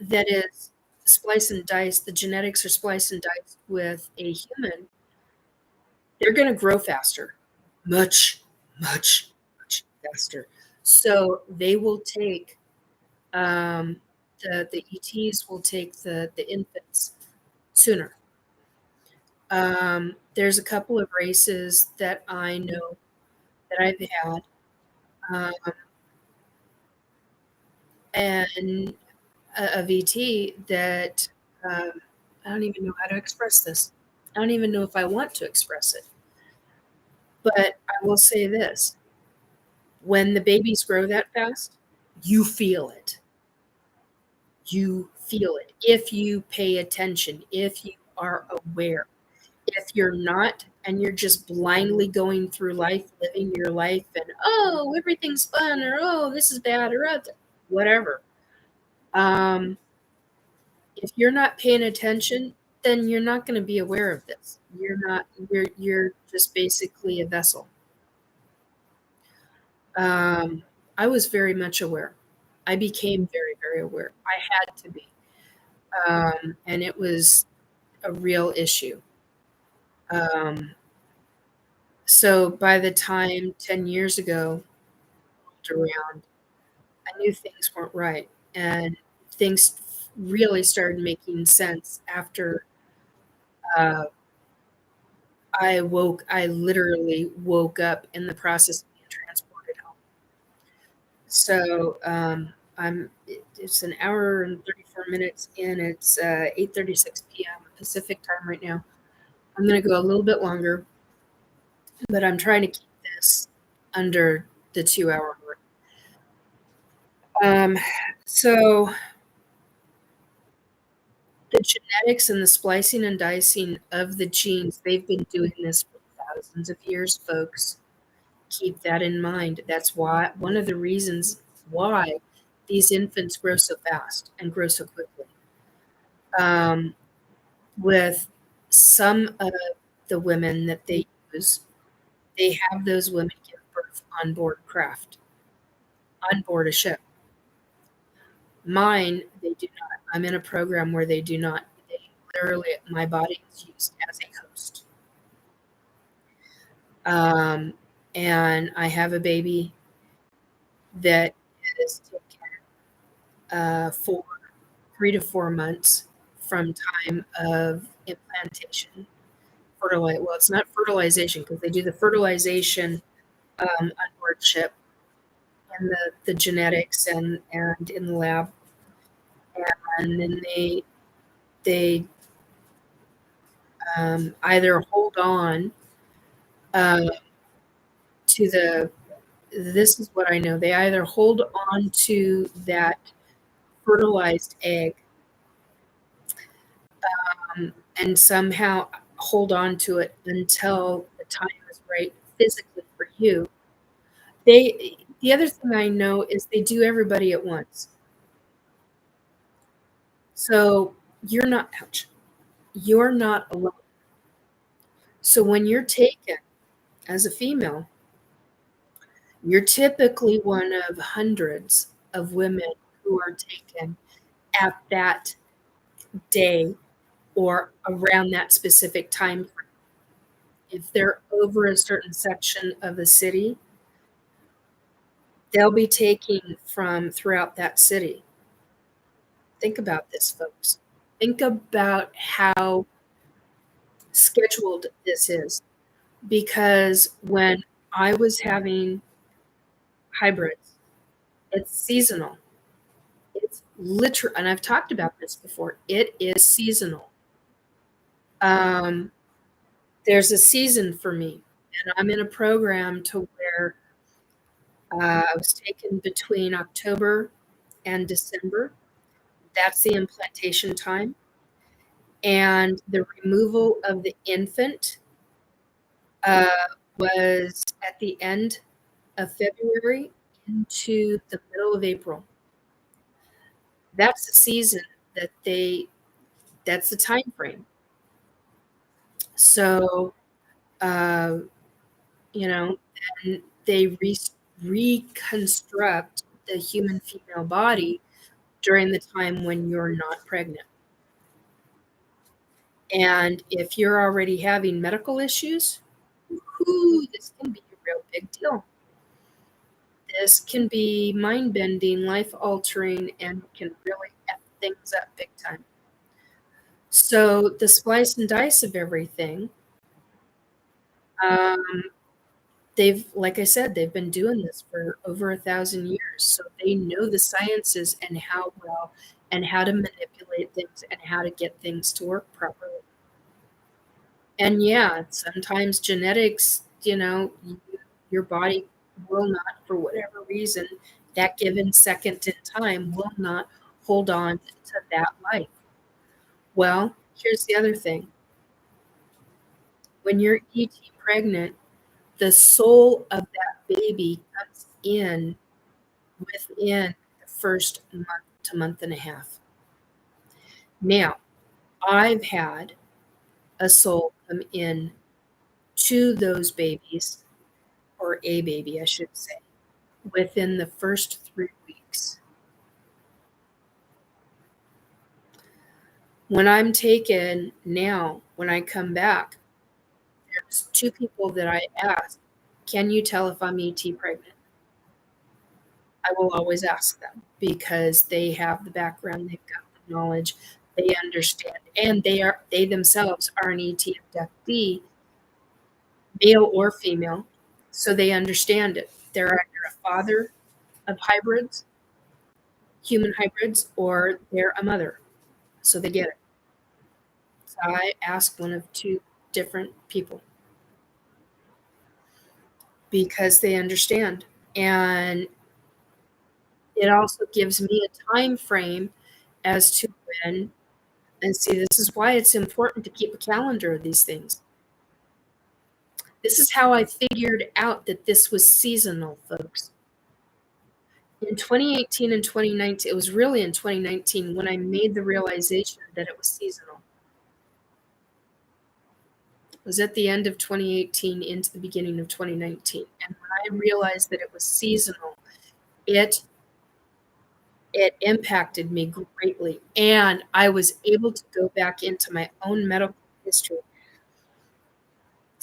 S1: that is spliced and diced, the genetics are spliced and diced with a human, they're going to grow faster, much faster. So they will take the ETs will take the infants sooner. There's a couple of races that I know that I've had, and of ET that I don't even know how to express this. I don't even know if I want to express it. But I will say this: when the babies grow that fast, you feel it. You feel it if you pay attention, if you are aware. If you're not, and you're just blindly going through life, living your life, and oh, everything's fun, or oh, this is bad, or whatever. If you're not paying attention, then you're not going to be aware of this. You're just basically a vessel. I was very much aware. I became very, very aware. I had to be. And it was a real issue. So by the time 10 years ago rolled around, I knew things weren't right. And things really started making sense after uh, I literally woke up in the process of being transported home. So it's an hour and 34 minutes in. It's 8:36 p.m. Pacific time right now. I'm going to go a little bit longer, but I'm trying to keep this under the 2 hour mark. So the genetics and the splicing and dicing of the genes, they've been doing this for thousands of years, folks. Keep that in mind. That's why one of the reasons why these infants grow so fast and grow so quickly. With some of the women that they use, they have those women give birth on board craft, on board a ship. Mine, they do not. I'm in a program where they do not. They literally, my body is used as a host. And I have a baby that is taken for 3 to 4 months from time of implantation. Well, it's not fertilization because they do the fertilization on board ship and the genetics and in the lab, and then they either hold on to the. This is what I know. They either hold on to that fertilized egg and somehow hold on to it until the time is right physically for you. The other thing I know is they do everybody at once. So you're not alone. So when you're taken as a female, you're typically one of hundreds of women who are taken at that day or around that specific time frame. If they're over a certain section of the city, they'll be taking from throughout that city. Think about this, folks. Think about how scheduled this is. Because when I was having hybrids, it's seasonal. It's literal, and I've talked about this before. It is seasonal. There's a season for me, and I'm in a program to where I was taken between October and December. That's the implantation time. And the removal of the infant was at the end of February into the middle of April. That's the season that's the time frame. So, and they reconstruct the human female body during the time when you're not pregnant. And if you're already having medical issues, this can be a real big deal. This can be mind-bending, life-altering, and can really F things up big time. So the splice and dice of everything, like I said, they've been doing this for over 1,000 years. So they know the sciences and how to manipulate things and how to get things to work properly. And yeah, sometimes genetics, your body will not, for whatever reason, that given second in time will not hold on to that life. Well, here's the other thing. When you're ET pregnant, the soul of that baby comes in within the first month to month and a half. Now, I've had a soul come in to those babies, or a baby, I should say, within the first 3 weeks. When I'm taken now, when I come back, there's 2 people that I ask, can you tell if I'm ET pregnant? I will always ask them because they have the background, they've got the knowledge, they understand, and they themselves are an ET abductee, male or female, so they understand it. They're either a father of hybrids, human hybrids, or they're a mother, so they get it. So I ask one of 2 different people because they understand, and it also gives me a time frame as to when. And see, this is why it's important to keep a calendar of these things. This is how I figured out that this was seasonal, folks. In 2018 and 2019, it was really in 2019 when I made the realization that it was seasonal. It was at the end of 2018 into the beginning of 2019. And when I realized that it was seasonal, it impacted me greatly. And I was able to go back into my own medical history,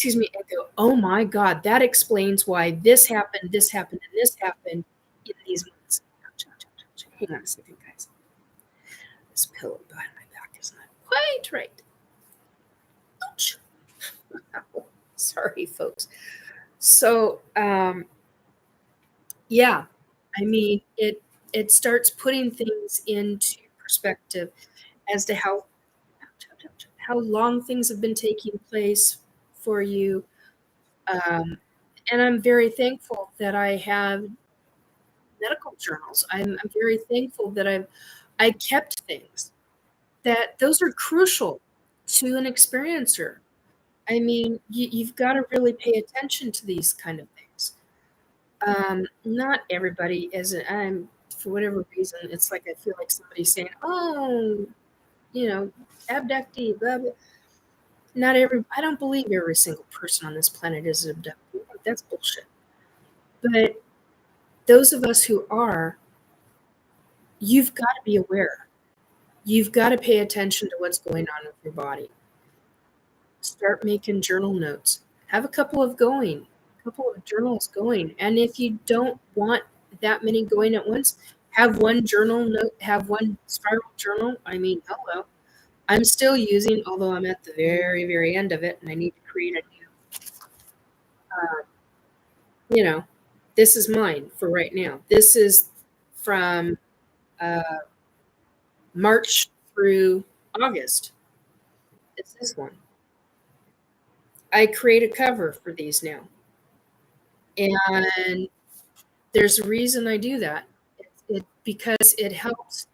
S1: and go, oh my God, that explains why this happened, and this happened in these months. Hang on a second, guys. This pillow behind my back is not quite right. Ouch. Sorry, folks. So, yeah, I mean, it starts putting things into perspective as to how long things have been taking place for you. And I'm very thankful that I have medical journals. I'm very thankful that I kept things. That those are crucial to an experiencer. I mean, you've got to really pay attention to these kind of things. Not everybody I'm for whatever reason, it's like I feel like somebody's saying, "Oh, abductee, blah blah." I don't believe every single person on this planet is an abductee. That's bullshit. But those of us who are, you've got to be aware. You've got to pay attention to what's going on with your body. Start making journal notes. Have a couple of journals going. And if you don't want that many going at once, have one journal note, have one spiral journal. I mean, hello. I'm still using, although I'm at the very, very end of it, and I need to create a new, this is mine for right now. This is from March through August. It's this one. I create a cover for these now. And there's a reason I do that. Because it helps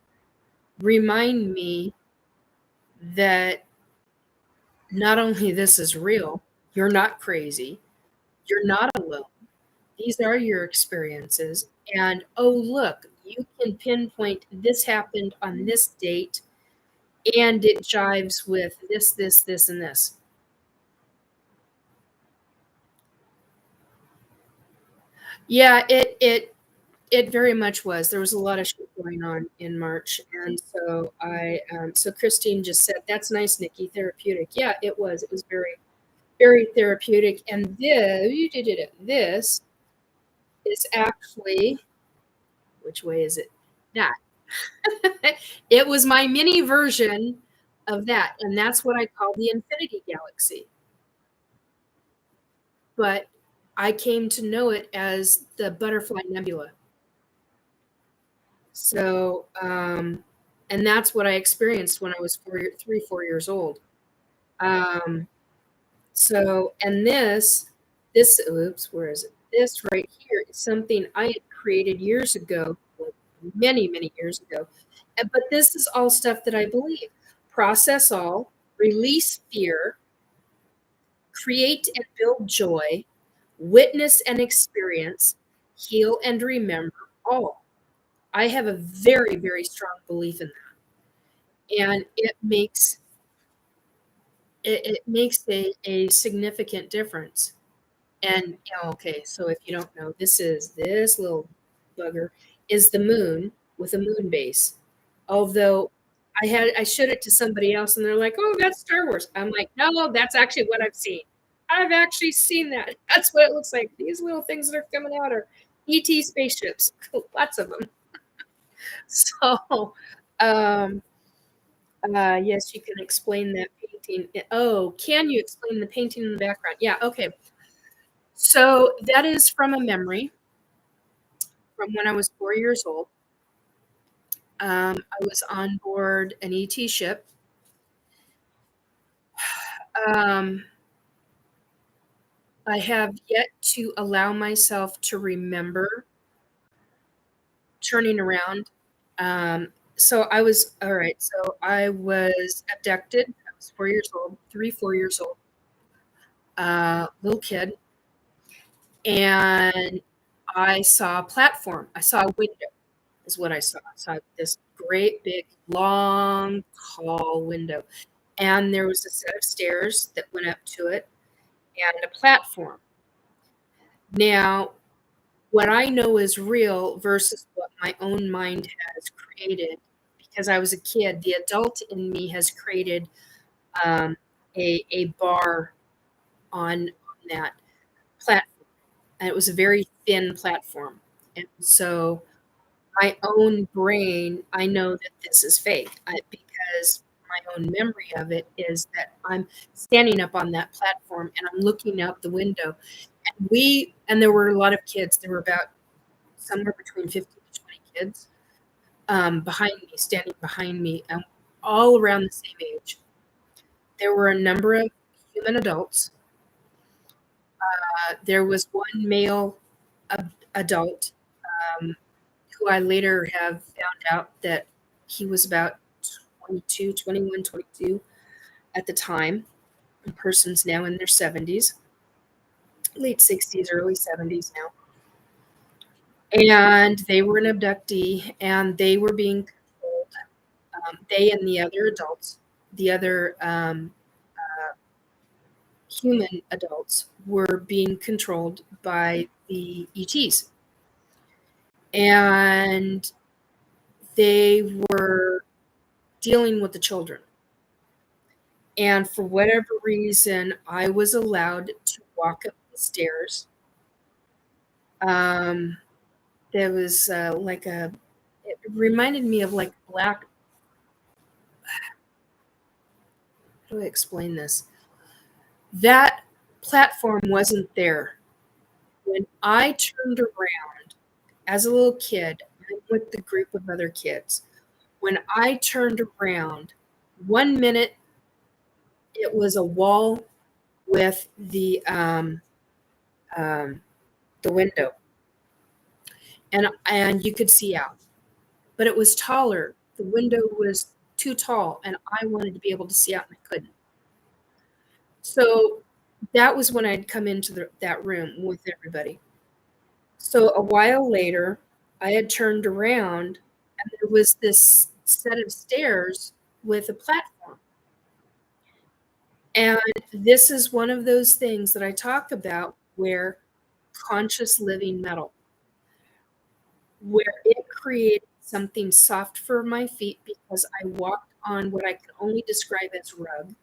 S1: remind me that not only this is real, you're not crazy, you're not alone. These are your experiences. And oh, look, you can pinpoint this happened on this date and it jives with this, and this. Yeah, it very much was. There was a lot of shit going on in March, and so so Christine just said, "That's nice, Nikki. Therapeutic." Yeah, it was. It was very, very therapeutic. And this is actually, which way is it? That. It was my mini version of that, and that's what I call the Infinity Galaxy. But I came to know it as the Butterfly Nebula. So, and that's what I experienced when I was 4 years old. So, and oops, where is it? This right here is something I had created years ago, like many, many years ago. But this is all stuff that I believe. Process all, release fear, create and build joy, witness and experience, heal and remember all. I have a very, very strong belief in that. And it makes a significant difference. And okay, so if you don't know, this little bugger is the moon with a moon base. Although I showed it to somebody else, and they're like, "Oh, that's Star Wars." I'm like, "No, that's actually what I've seen. I've actually seen that. That's what it looks like. These little things that are coming out are ET spaceships. Lots of them." So, um, yes, you can explain that painting. Oh, can you explain the painting in the background? Yeah, okay. So that is from a memory from when I was 4 years old. I was on board an ET ship. Um, I have yet to allow myself to remember turning around. So I was all right. So I was abducted. I was 4 years old, 4 years old, little kid, and I saw a platform. I saw a window, is what I saw. I saw this great, big, long, tall window, and there was a set of stairs that went up to it, and a platform. Now, what I know is real versus what my own mind has created, because I was a kid, the adult in me has created a bar on that platform, and it was a very thin platform. And so my own brain, I know that this is fake because my own memory of it is that I'm standing up on that platform and I'm looking out the window. And there were a lot of kids. There were about somewhere between 15 to 20 kids behind me, standing behind me, all around the same age. There were a number of human adults. There was one male adult um, who I later have found out that he was about 22, 21, 22 at the time. The person's now in their 70s, late 60s, early 70s now. And they were an abductee, and they were being controlled. They and the other adults, the other human adults, were being controlled by the ETs. And they were dealing with the children. And for whatever reason, I was allowed to walk up the stairs. There was it reminded me of like black. How do I explain this? That platform wasn't there. When I turned around as a little kid, I'm with the group of other kids. When I turned around, 1 minute it was a wall with the window, and you could see out, but it was taller. The window was too tall, and I wanted to be able to see out, and I couldn't. So that was when I'd come into that room with everybody. So a while later, I had turned around, and there was this set of stairs with a platform. And this is one of those things that I talk about where conscious living metal, where it created something soft for my feet because I walked on what I can only describe as rug.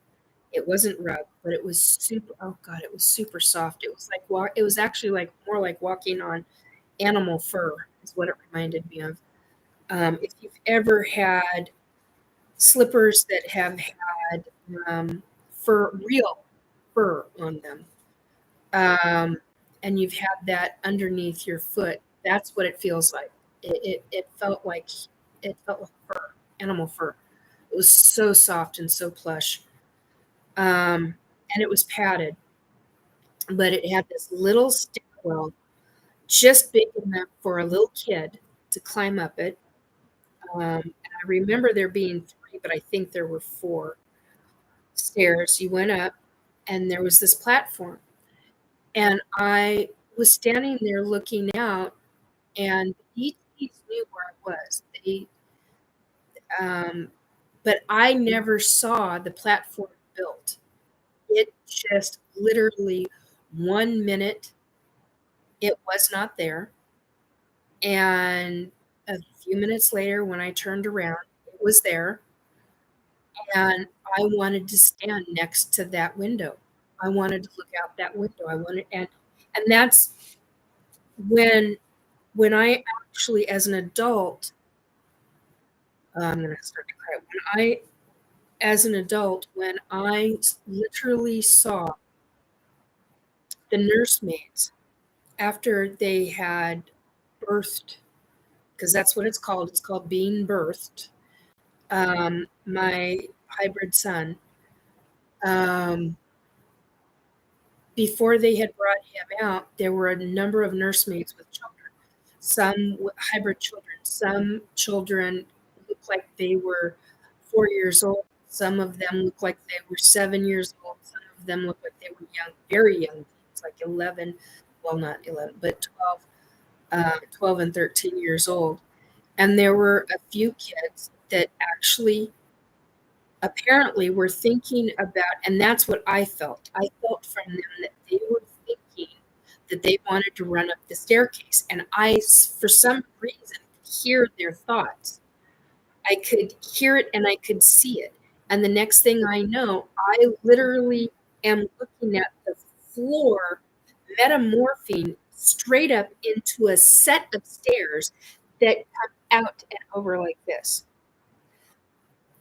S1: It wasn't rug, but it was super. Oh God, it was super soft. It was like it was actually like more like walking on animal fur. Is what it reminded me of. If you've ever had slippers that have had real fur on them, and you've had that underneath your foot, that's what it feels like. It felt like fur, animal fur. It was so soft and so plush, and it was padded, but it had this little stairwell just big enough for a little kid to climb up it. And I remember there being three, but I think there were four stairs. You went up, and there was this platform, and I was standing there looking out, and the ETs knew where I was. Um, but I never saw the platform built. It just literally 1 minute it was not there, and a few minutes later, when I turned around, it was there. And I wanted to stand next to that window. I wanted to look out that window. And that's when I actually, as an adult, I'm gonna start to cry. As an adult, when I literally saw the nursemaids after they had birthed, because that's what it's called being birthed, my hybrid son, before they had brought him out, there were a number of nursemaids with children, some hybrid children. Some children looked like they were 4 years old. Some of them looked like they were 7 years old. Some of them looked like they were young, very young. It's like 11, well, not 11, but 12 and 13 years old. And there were a few kids that actually apparently were thinking about, and that's what I felt. I felt from them that they were thinking that they wanted to run up the staircase. And I, for some reason, hear their thoughts. I could hear it and I could see it. And the next thing I know, I literally am looking at the floor, metamorphing straight up into a set of stairs that come out and over like this.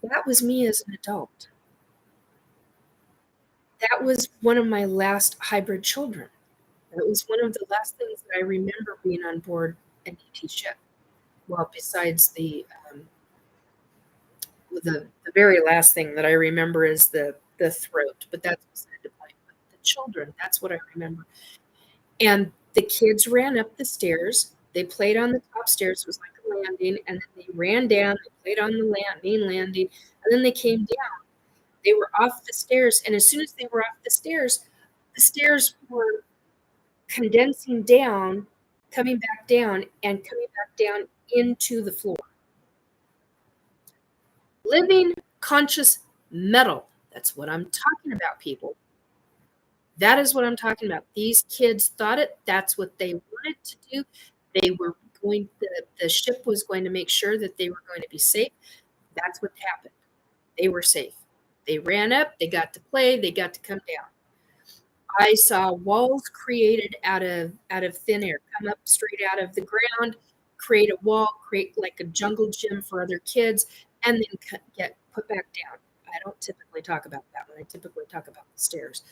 S1: That was me as an adult. That was one of my last hybrid children. That was one of the last things that I remember being on board an ET ship. Well, besides the very last thing that I remember is the throat, but that's beside the point. But the children, that's what I remember. And the kids ran up the stairs. They played on the top stairs. It was like a landing, and then they ran down. They played on the main landing, and then they came down. They were off the stairs, and as soon as they were off the stairs were condensing down, coming back down, and coming back down into the floor. Living, conscious metal. That's what I'm talking about, people. That is what I'm talking about. These kids thought it. That's what they wanted to do. They were going, the ship was going to make sure that they were going to be safe. That's what happened. They were safe. They ran up, they got to play, they got to come down. I saw walls created out of thin air, come up straight out of the ground, create a wall, create like a jungle gym for other kids, and then get put back down. I don't typically talk about that one. I typically talk about the stairs.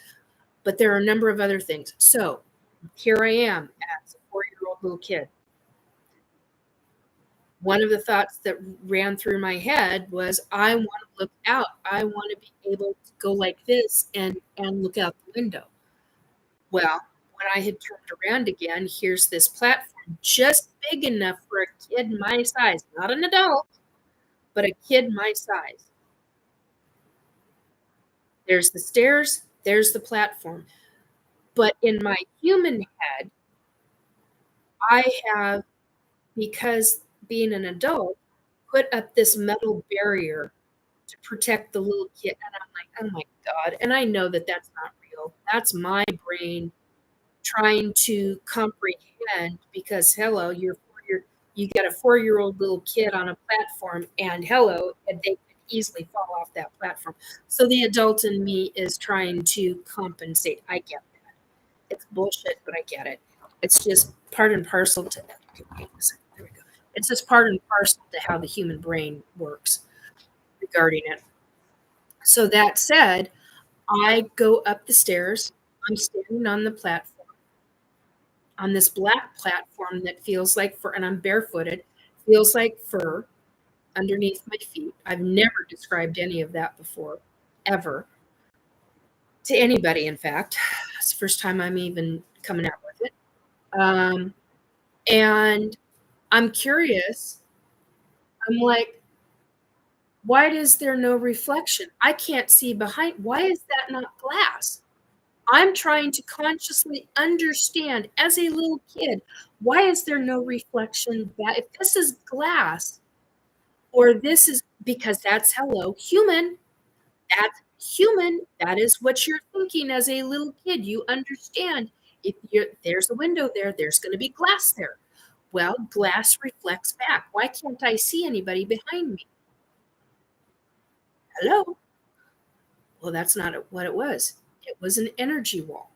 S1: But there are a number of other things. So here I am as a 4-year-old little kid. One of the thoughts that ran through my head was, I want to look out. I want to be able to go like this and look out the window. Well, when I had turned around again, here's this platform just big enough for a kid my size, not an adult, but a kid my size. There's the stairs, there's the platform. But in my human head, I have, because being an adult, put up this metal barrier to protect the little kid. And I'm like, oh my God. And I know that that's not real. That's my brain trying to comprehend, because hello, you got a 4-year-old little kid on a platform, and hello, and they could easily fall off that platform. So the adult in me is trying to compensate. I get that. It's bullshit, but I get it. It's just part and parcel to there we go. It's just part and parcel to how the human brain works regarding it. So that said, I go up the stairs. I'm standing on the platform, on this black platform that feels like fur, and I'm barefooted, feels like fur underneath my feet. I've never described any of that before, ever, to anybody, in fact. It's the first time I'm even coming out with it. And I'm curious. I'm like, why is there no reflection? I can't see behind. Why is that not glass? I'm trying to consciously understand as a little kid, why is there no reflection? That if this is glass, or this is, because that's hello, human. That's human. That is what you're thinking as a little kid. You understand, if there's a window there, there's going to be glass there. Well, glass reflects back. Why can't I see anybody behind me? hello? Well, that's not what it was. It was an energy wall.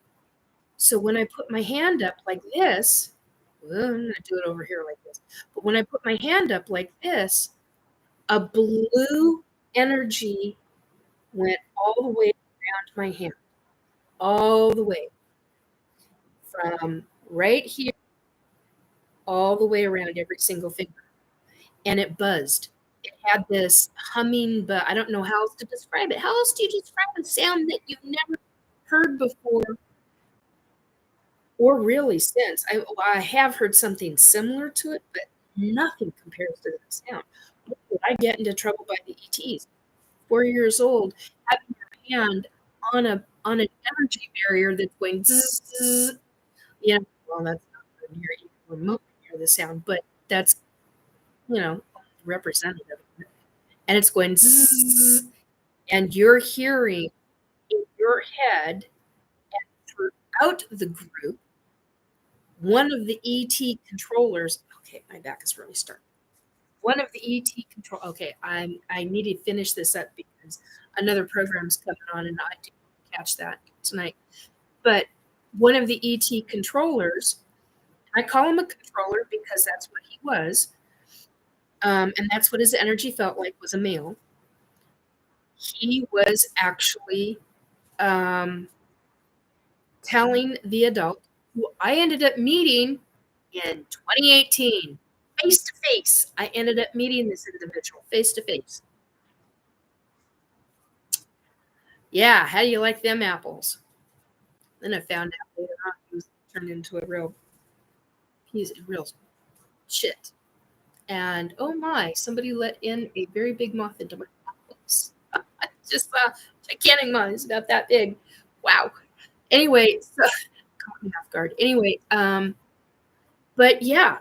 S1: So when I put my hand up like this, well, I'm going to do it over here like this. But when I put my hand up like this, a blue energy went all the way around my hand, all the way from right here, all the way around every single finger. And it buzzed. It had this humming, but I don't know how else to describe it. How else do you describe a sound that you've never heard before or really since? I have heard something similar to it, but nothing compares to that sound. I get into trouble by the ETs. 4 years old, having your hand on an energy barrier that's going zzz, zzz. Well, that's not near even remotely near the sound, but that's representative of it. And it's going zzz, and you're hearing in your head and throughout the group one of the ET controllers. Okay, my back is really starting. One of the ET control. Okay, I need to finish this up because another program's coming on, and I didn't catch that tonight. But one of the ET controllers, I call him a controller because that's what he was, and that's what his energy felt like, was a male. He was actually telling the adult, who I ended up meeting in 2018, face to face. I ended up meeting this individual face to face. Yeah, how do you like them apples? Then I found out later on he was turned into a real shit. And oh my, somebody let in a very big moth into my house. I just saw gigantic moth. It's about that big. Wow. Anyway, so caught me off guard. Anyway, but yeah,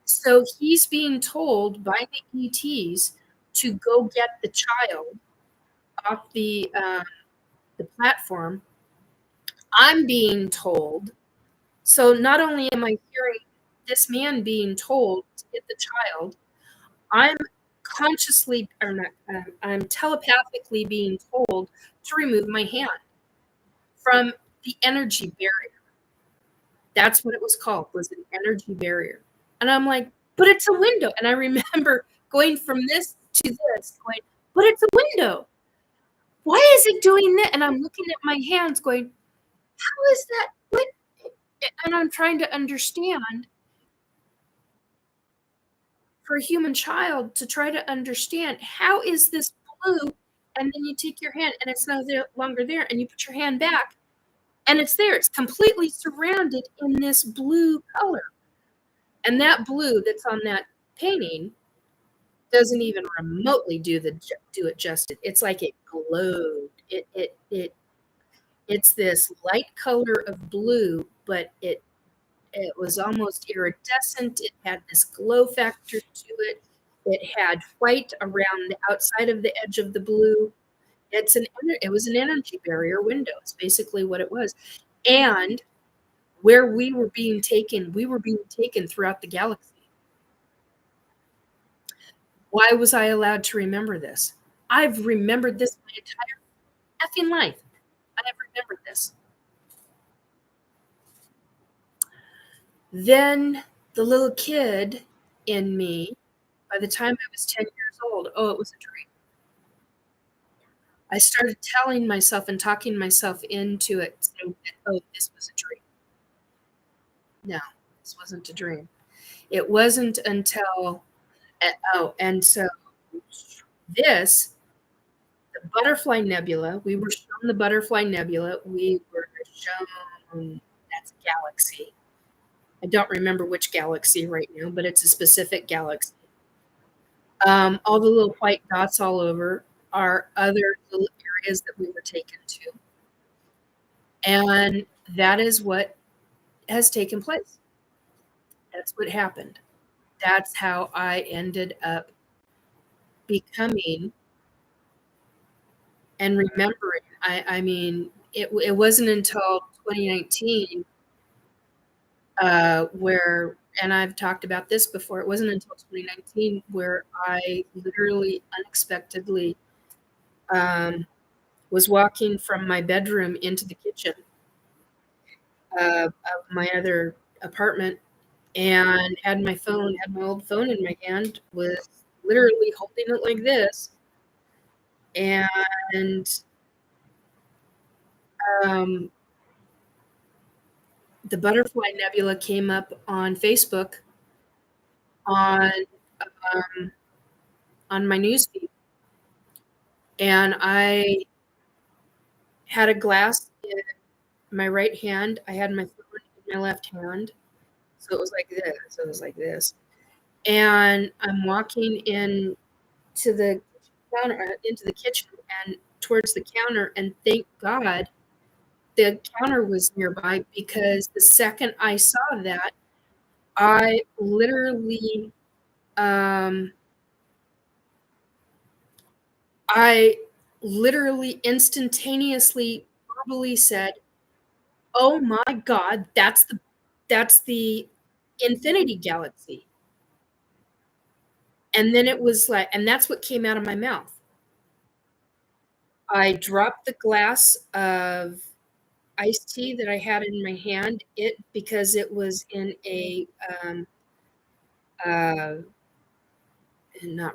S1: so he's being told by the ETs to go get the child off the platform. I'm being told. So not only am I hearing this man being told to get the child, I'm consciously, or not, I'm telepathically being told to remove my hand from the energy barrier. That's what it was called, was an energy barrier. And I'm like, but it's a window. And I remember going from this to this, going, but it's a window. Why is it doing that? And I'm looking at my hands going, how is that? What? And I'm trying to understand, for a human child to try to understand, how is this blue? And then you take your hand and it's no longer there, and you put your hand back and it's there. It's completely surrounded in this blue color. And that blue that's on that painting doesn't even remotely do it justice. It's like it glowed. It's this light color of blue, but it was almost iridescent. It had this glow factor to it. It had white around the outside of the edge of the blue. It was an energy barrier window. It's basically what it was. And where we were being taken throughout the galaxy. Why was I allowed to remember this? I've remembered this my entire effing life. I have remembered this. Then the little kid in me, by the time I was 10 years old, it was a dream. I started telling myself and talking myself into it, saying, this was a dream. No, this wasn't a dream. It wasn't until, and so this, the Butterfly Nebula, we were shown the Butterfly Nebula. We were shown, that's a galaxy. I don't remember which galaxy right now, but it's a specific galaxy. All the little white dots all over are other little areas that we were taken to. And that is what has taken place. That's what happened. That's how I ended up becoming and remembering. I mean, it wasn't until 2019 where, and I've talked about this before, it wasn't until 2019 where I literally unexpectedly was walking from my bedroom into the kitchen of my other apartment, and had my old phone in my hand, was literally holding it like this. And the Butterfly Nebula came up on Facebook on my newsfeed, and I had a glass in my right hand. I had my phone in my left hand, so it was like this. It was like this, and I'm walking in to the counter, into the kitchen, and towards the counter, and thank God the counter was nearby, because the second I saw that, I literally instantaneously verbally said, "Oh my God, that's the Infinity Galaxy." And then it was like, and that's what came out of my mouth. I dropped the glass of iced tea that I had in my hand, because it was in a not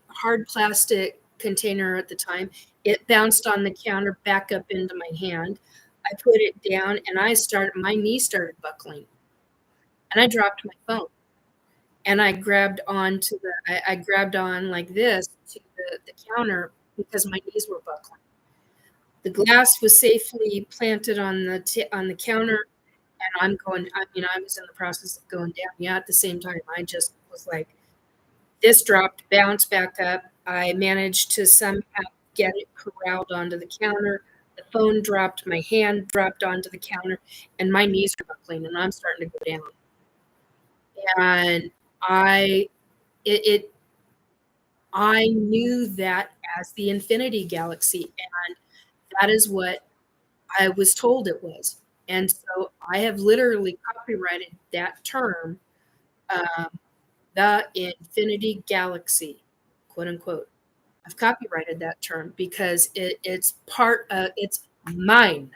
S1: hard plastic container at the time. It bounced on the counter back up into my hand. I put it down, and my knee started buckling, and I dropped my phone, and I grabbed on like this to the counter, because my knees were buckling. The glass was safely planted on the counter, and I was in the process of going down. Yeah, at the same time, I just was like, this dropped, bounced back up. I managed to somehow get it corralled onto the counter. The phone dropped, my hand dropped onto the counter, and my knees are buckling, and I'm starting to go down. And I knew that as the Infinity Galaxy, and that is what I was told it was. And so I have literally copyrighted that term, the Infinity Galaxy, quote unquote. I've copyrighted that term because it's mine.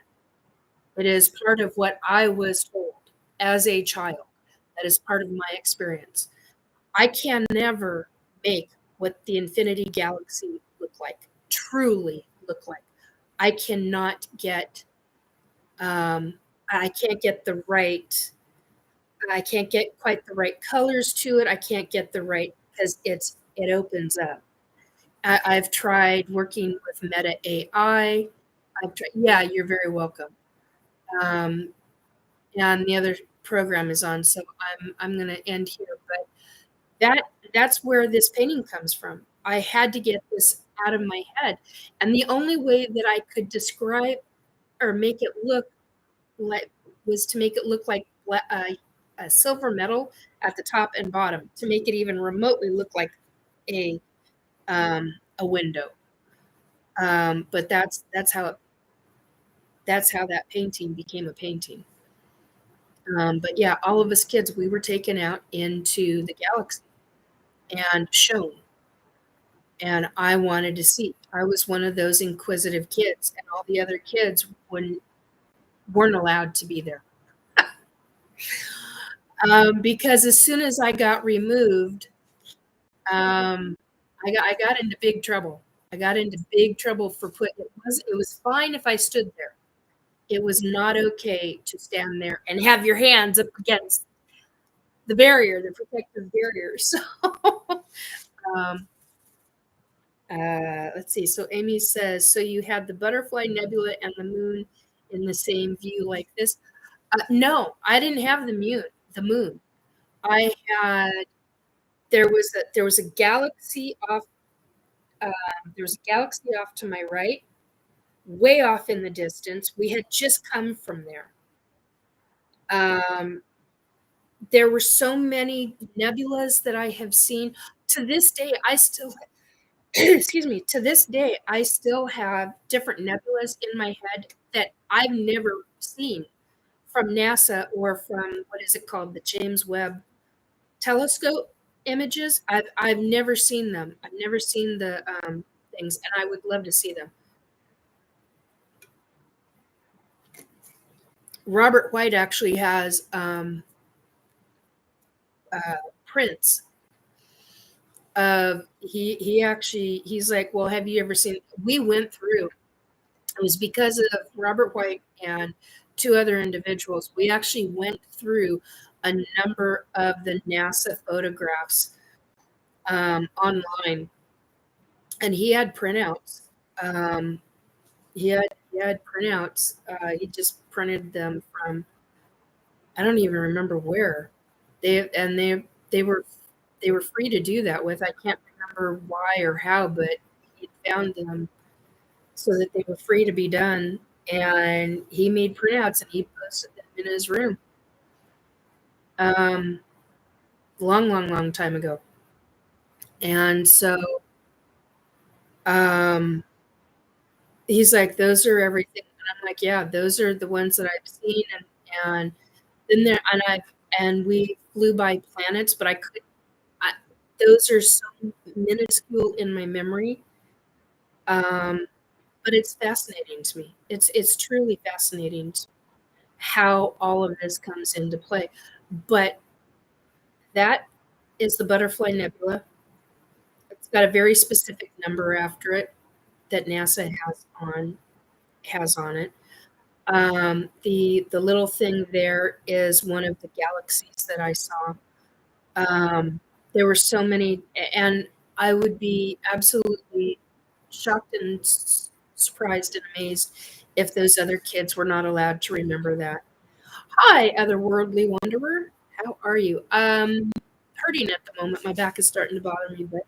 S1: It is part of what I was told as a child. That is part of my experience. I can never make what the Infinity Galaxy truly look like. I cannot get, I can't get quite the right colors to it. I can't get the right, because it opens up. I've tried working with Meta AI. Yeah, you're very welcome. And the other program is on, so I'm going to end here. But that's where this painting comes from. I had to get this out of my head, and the only way that I could describe or make it look like was to make it look like a silver metal at the top and bottom, to make it even remotely look like a window. But that's how that painting became a painting. But yeah, all of us kids, we were taken out into the galaxy and shown, and I wanted to see. I was one of those inquisitive kids, and all the other kids weren't allowed to be there. Because as soon as I got removed, I got into big trouble. I got into big trouble for it was fine if I stood there. It was not okay to stand there and have your hands up against the barrier, the protective barrier. So, let's see. So Amy says, so you had the Butterfly Nebula and the moon in the same view like this? No, I didn't have the moon. I had, there was a galaxy off. There was a galaxy off to my right, way off in the distance. We had just come from there. There were so many nebulas that I have seen. To this day, I still, excuse me, to this day, I still have different nebulas in my head that I've never seen from NASA or from, what is it called, the James Webb Telescope images. I've never seen them. I've never seen the things, and I would love to see them. Robert White actually has prints of he's like, well, have you ever seen? We went through. It was because of Robert White and two other individuals. We actually went through a number of the NASA photographs online, and he had printouts. He had printouts. He just printed them from, I don't even remember where. They were free to do that with. I can't remember why or how, but he found them so that they were free to be done. And he made printouts and he posted them in his room. Long time ago. And so he's like, those are everything. And I'm like, yeah, those are the ones that I've seen. And then there, and we flew by planets, but those are so minuscule in my memory. But it's fascinating to me. It's truly fascinating how all of this comes into play. But that is the Butterfly Nebula. It's got a very specific number after it that NASA has on it. The little thing there is one of the galaxies that I saw. There were so many, and I would be absolutely shocked and surprised and amazed if those other kids were not allowed to remember that. Hi, otherworldly wanderer. How are you? Hurting at the moment. My back is starting to bother me, but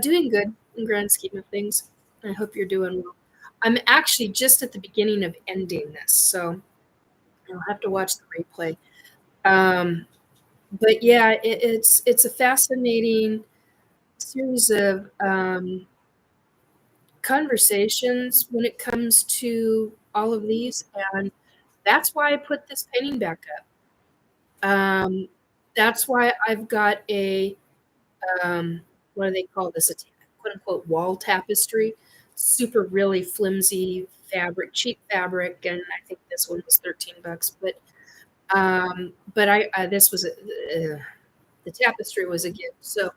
S1: doing good in grand scheme of things. I hope you're doing well. I'm actually just at the beginning of ending this, so I'll have to watch the replay. But yeah, it's a fascinating series of conversations when it comes to all of these, and that's why I put this painting back up. That's why I've got a what do they call this? A quote unquote wall tapestry, super really flimsy fabric, cheap fabric, and I think this one was $13. But this was the tapestry was a gift. So,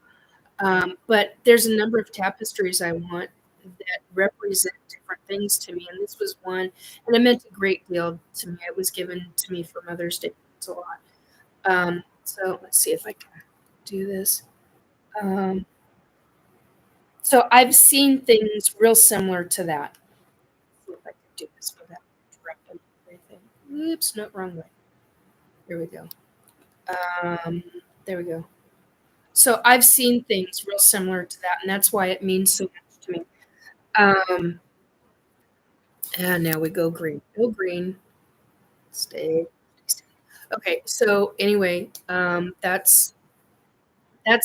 S1: but there's a number of tapestries I want that represent different things to me, and this was one, and it meant a great deal to me. It was given to me for Mother's Day. It's a lot. So let's see if I can do this. So I've seen things real similar to that. Let's see if I can do this without interrupting everything. Oops, no, wrong way. Here we go. There we go. So I've seen things real similar to that, and that's why it means so much to me. And now we go green. Go green. Stay. Okay, so anyway, that's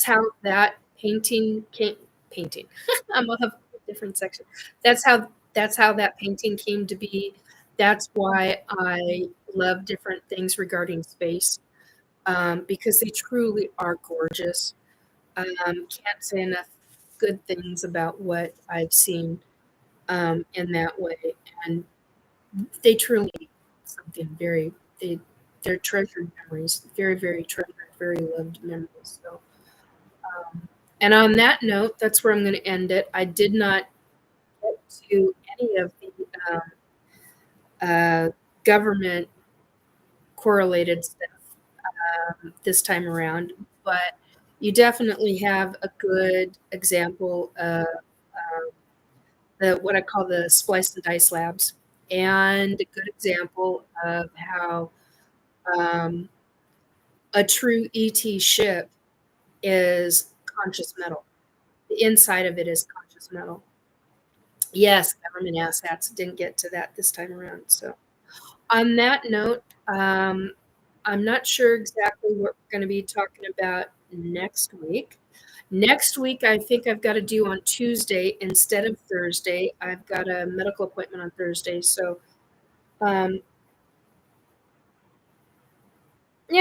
S1: how that painting came. Painting. I'm gonna have a different section. That's how that painting came to be. That's why I love different things regarding space, because they truly are gorgeous. Can't say enough good things about what I've seen in that way, and they truly something very they're treasured memories, very treasured, very loved memories. So, and on that note, that's where I'm going to end it. I did not get to any of the government correlated stuff this time around, but you definitely have a good example of the what I call the Splice N Dice labs, and a good example of how a true ET ship is conscious metal. The inside of it is conscious metal. Yes, government asshats didn't get to that this time around. So, on that note, I'm not sure exactly what we're going to be talking about next week. Next week, I think I've got to do on Tuesday instead of Thursday. I've got a medical appointment on Thursday. So, yeah,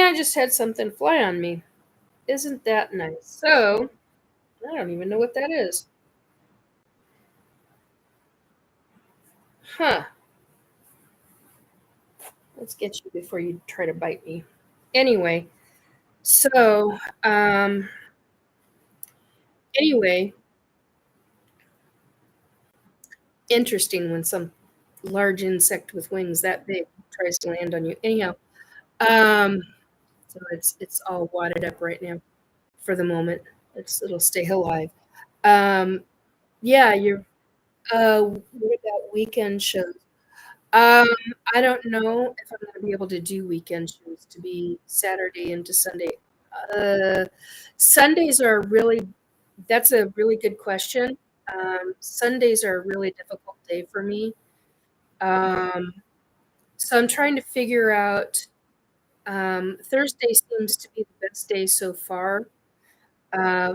S1: I just had something fly on me. Isn't that nice? So, I don't even know what that is. Huh. Let's get you before you try to bite me. Anyway, so, anyway, interesting when some large insect with wings that big tries to land on you. Anyhow, so it's all wadded up right now for the moment. It'll stay alive. Yeah, you're. What about weekend shows? Um, I don't know if I'm going to be able to do weekend shows to be Saturday into Sunday. Uh, Sundays are really, that's a really good question. Sundays are a really difficult day for me. Um, so I'm trying to figure out, Thursday seems to be the best day so far. Uh,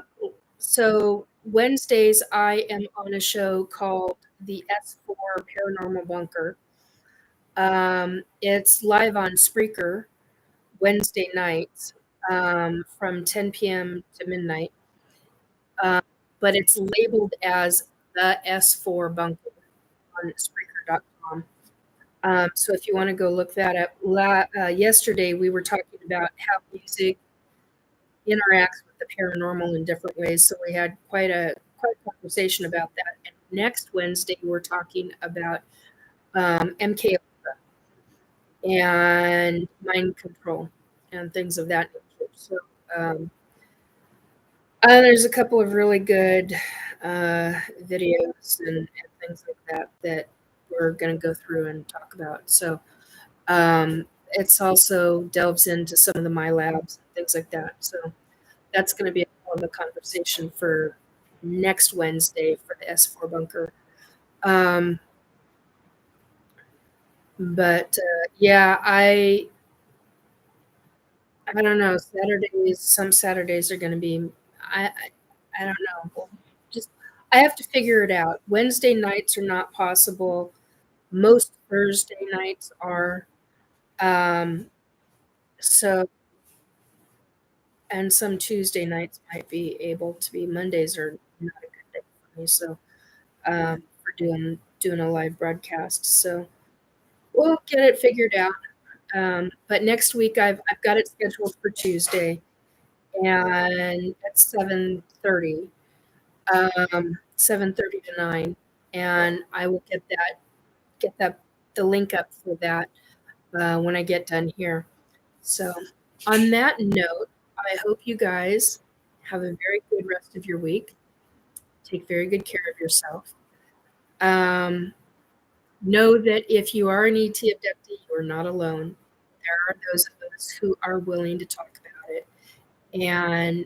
S1: so Wednesdays, I am on a show called the S4 Paranormal Bunker. It's live on Spreaker Wednesday nights from 10 p.m. to midnight, but it's labeled as the S4 Bunker on Spreaker.com. So if you want to go look that up, yesterday we were talking about how music interacts with the paranormal in different ways. So we had quite a conversation about that. And next Wednesday we're talking about MK and mind control and things of that nature. So there's a couple of really good videos and things like that that we're going to go through and talk about. So it's also delves into some of the my labs and things like that. So that's going to be a hell of a conversation for next Wednesday for the S4 bunker. But yeah, I don't know. Some Saturdays are going to be. I don't know. Just I have to figure it out. Wednesday nights are not possible. Most Thursday nights are. Um, so and some Tuesday nights might be able to be. Mondays are not a good day for me. So for doing a live broadcast. So we'll get it figured out. But next week I've got it scheduled for Tuesday, and at 7:30, 7:30 to 9, and I will get that the link up for that when I get done here. So on that note, I hope you guys have a very good rest of your week. Take very good care of yourself. Know that if you are an ET abductee, you are not alone. There are those of us who are willing to talk about it. And,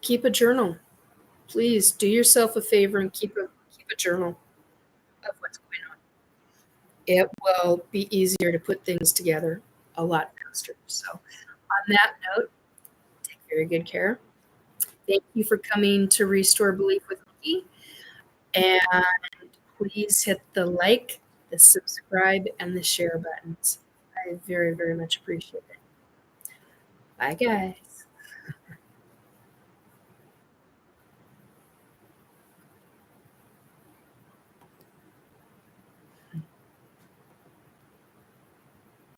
S1: keep a journal. Please do yourself a favor and keep a journal of what's going on. It will be easier to put things together a lot faster. So, on that note, take very good care. Thank you for coming to Restore Belief with me. And please hit the like, the subscribe, and the share buttons. I very, very much appreciate it. Bye, guys.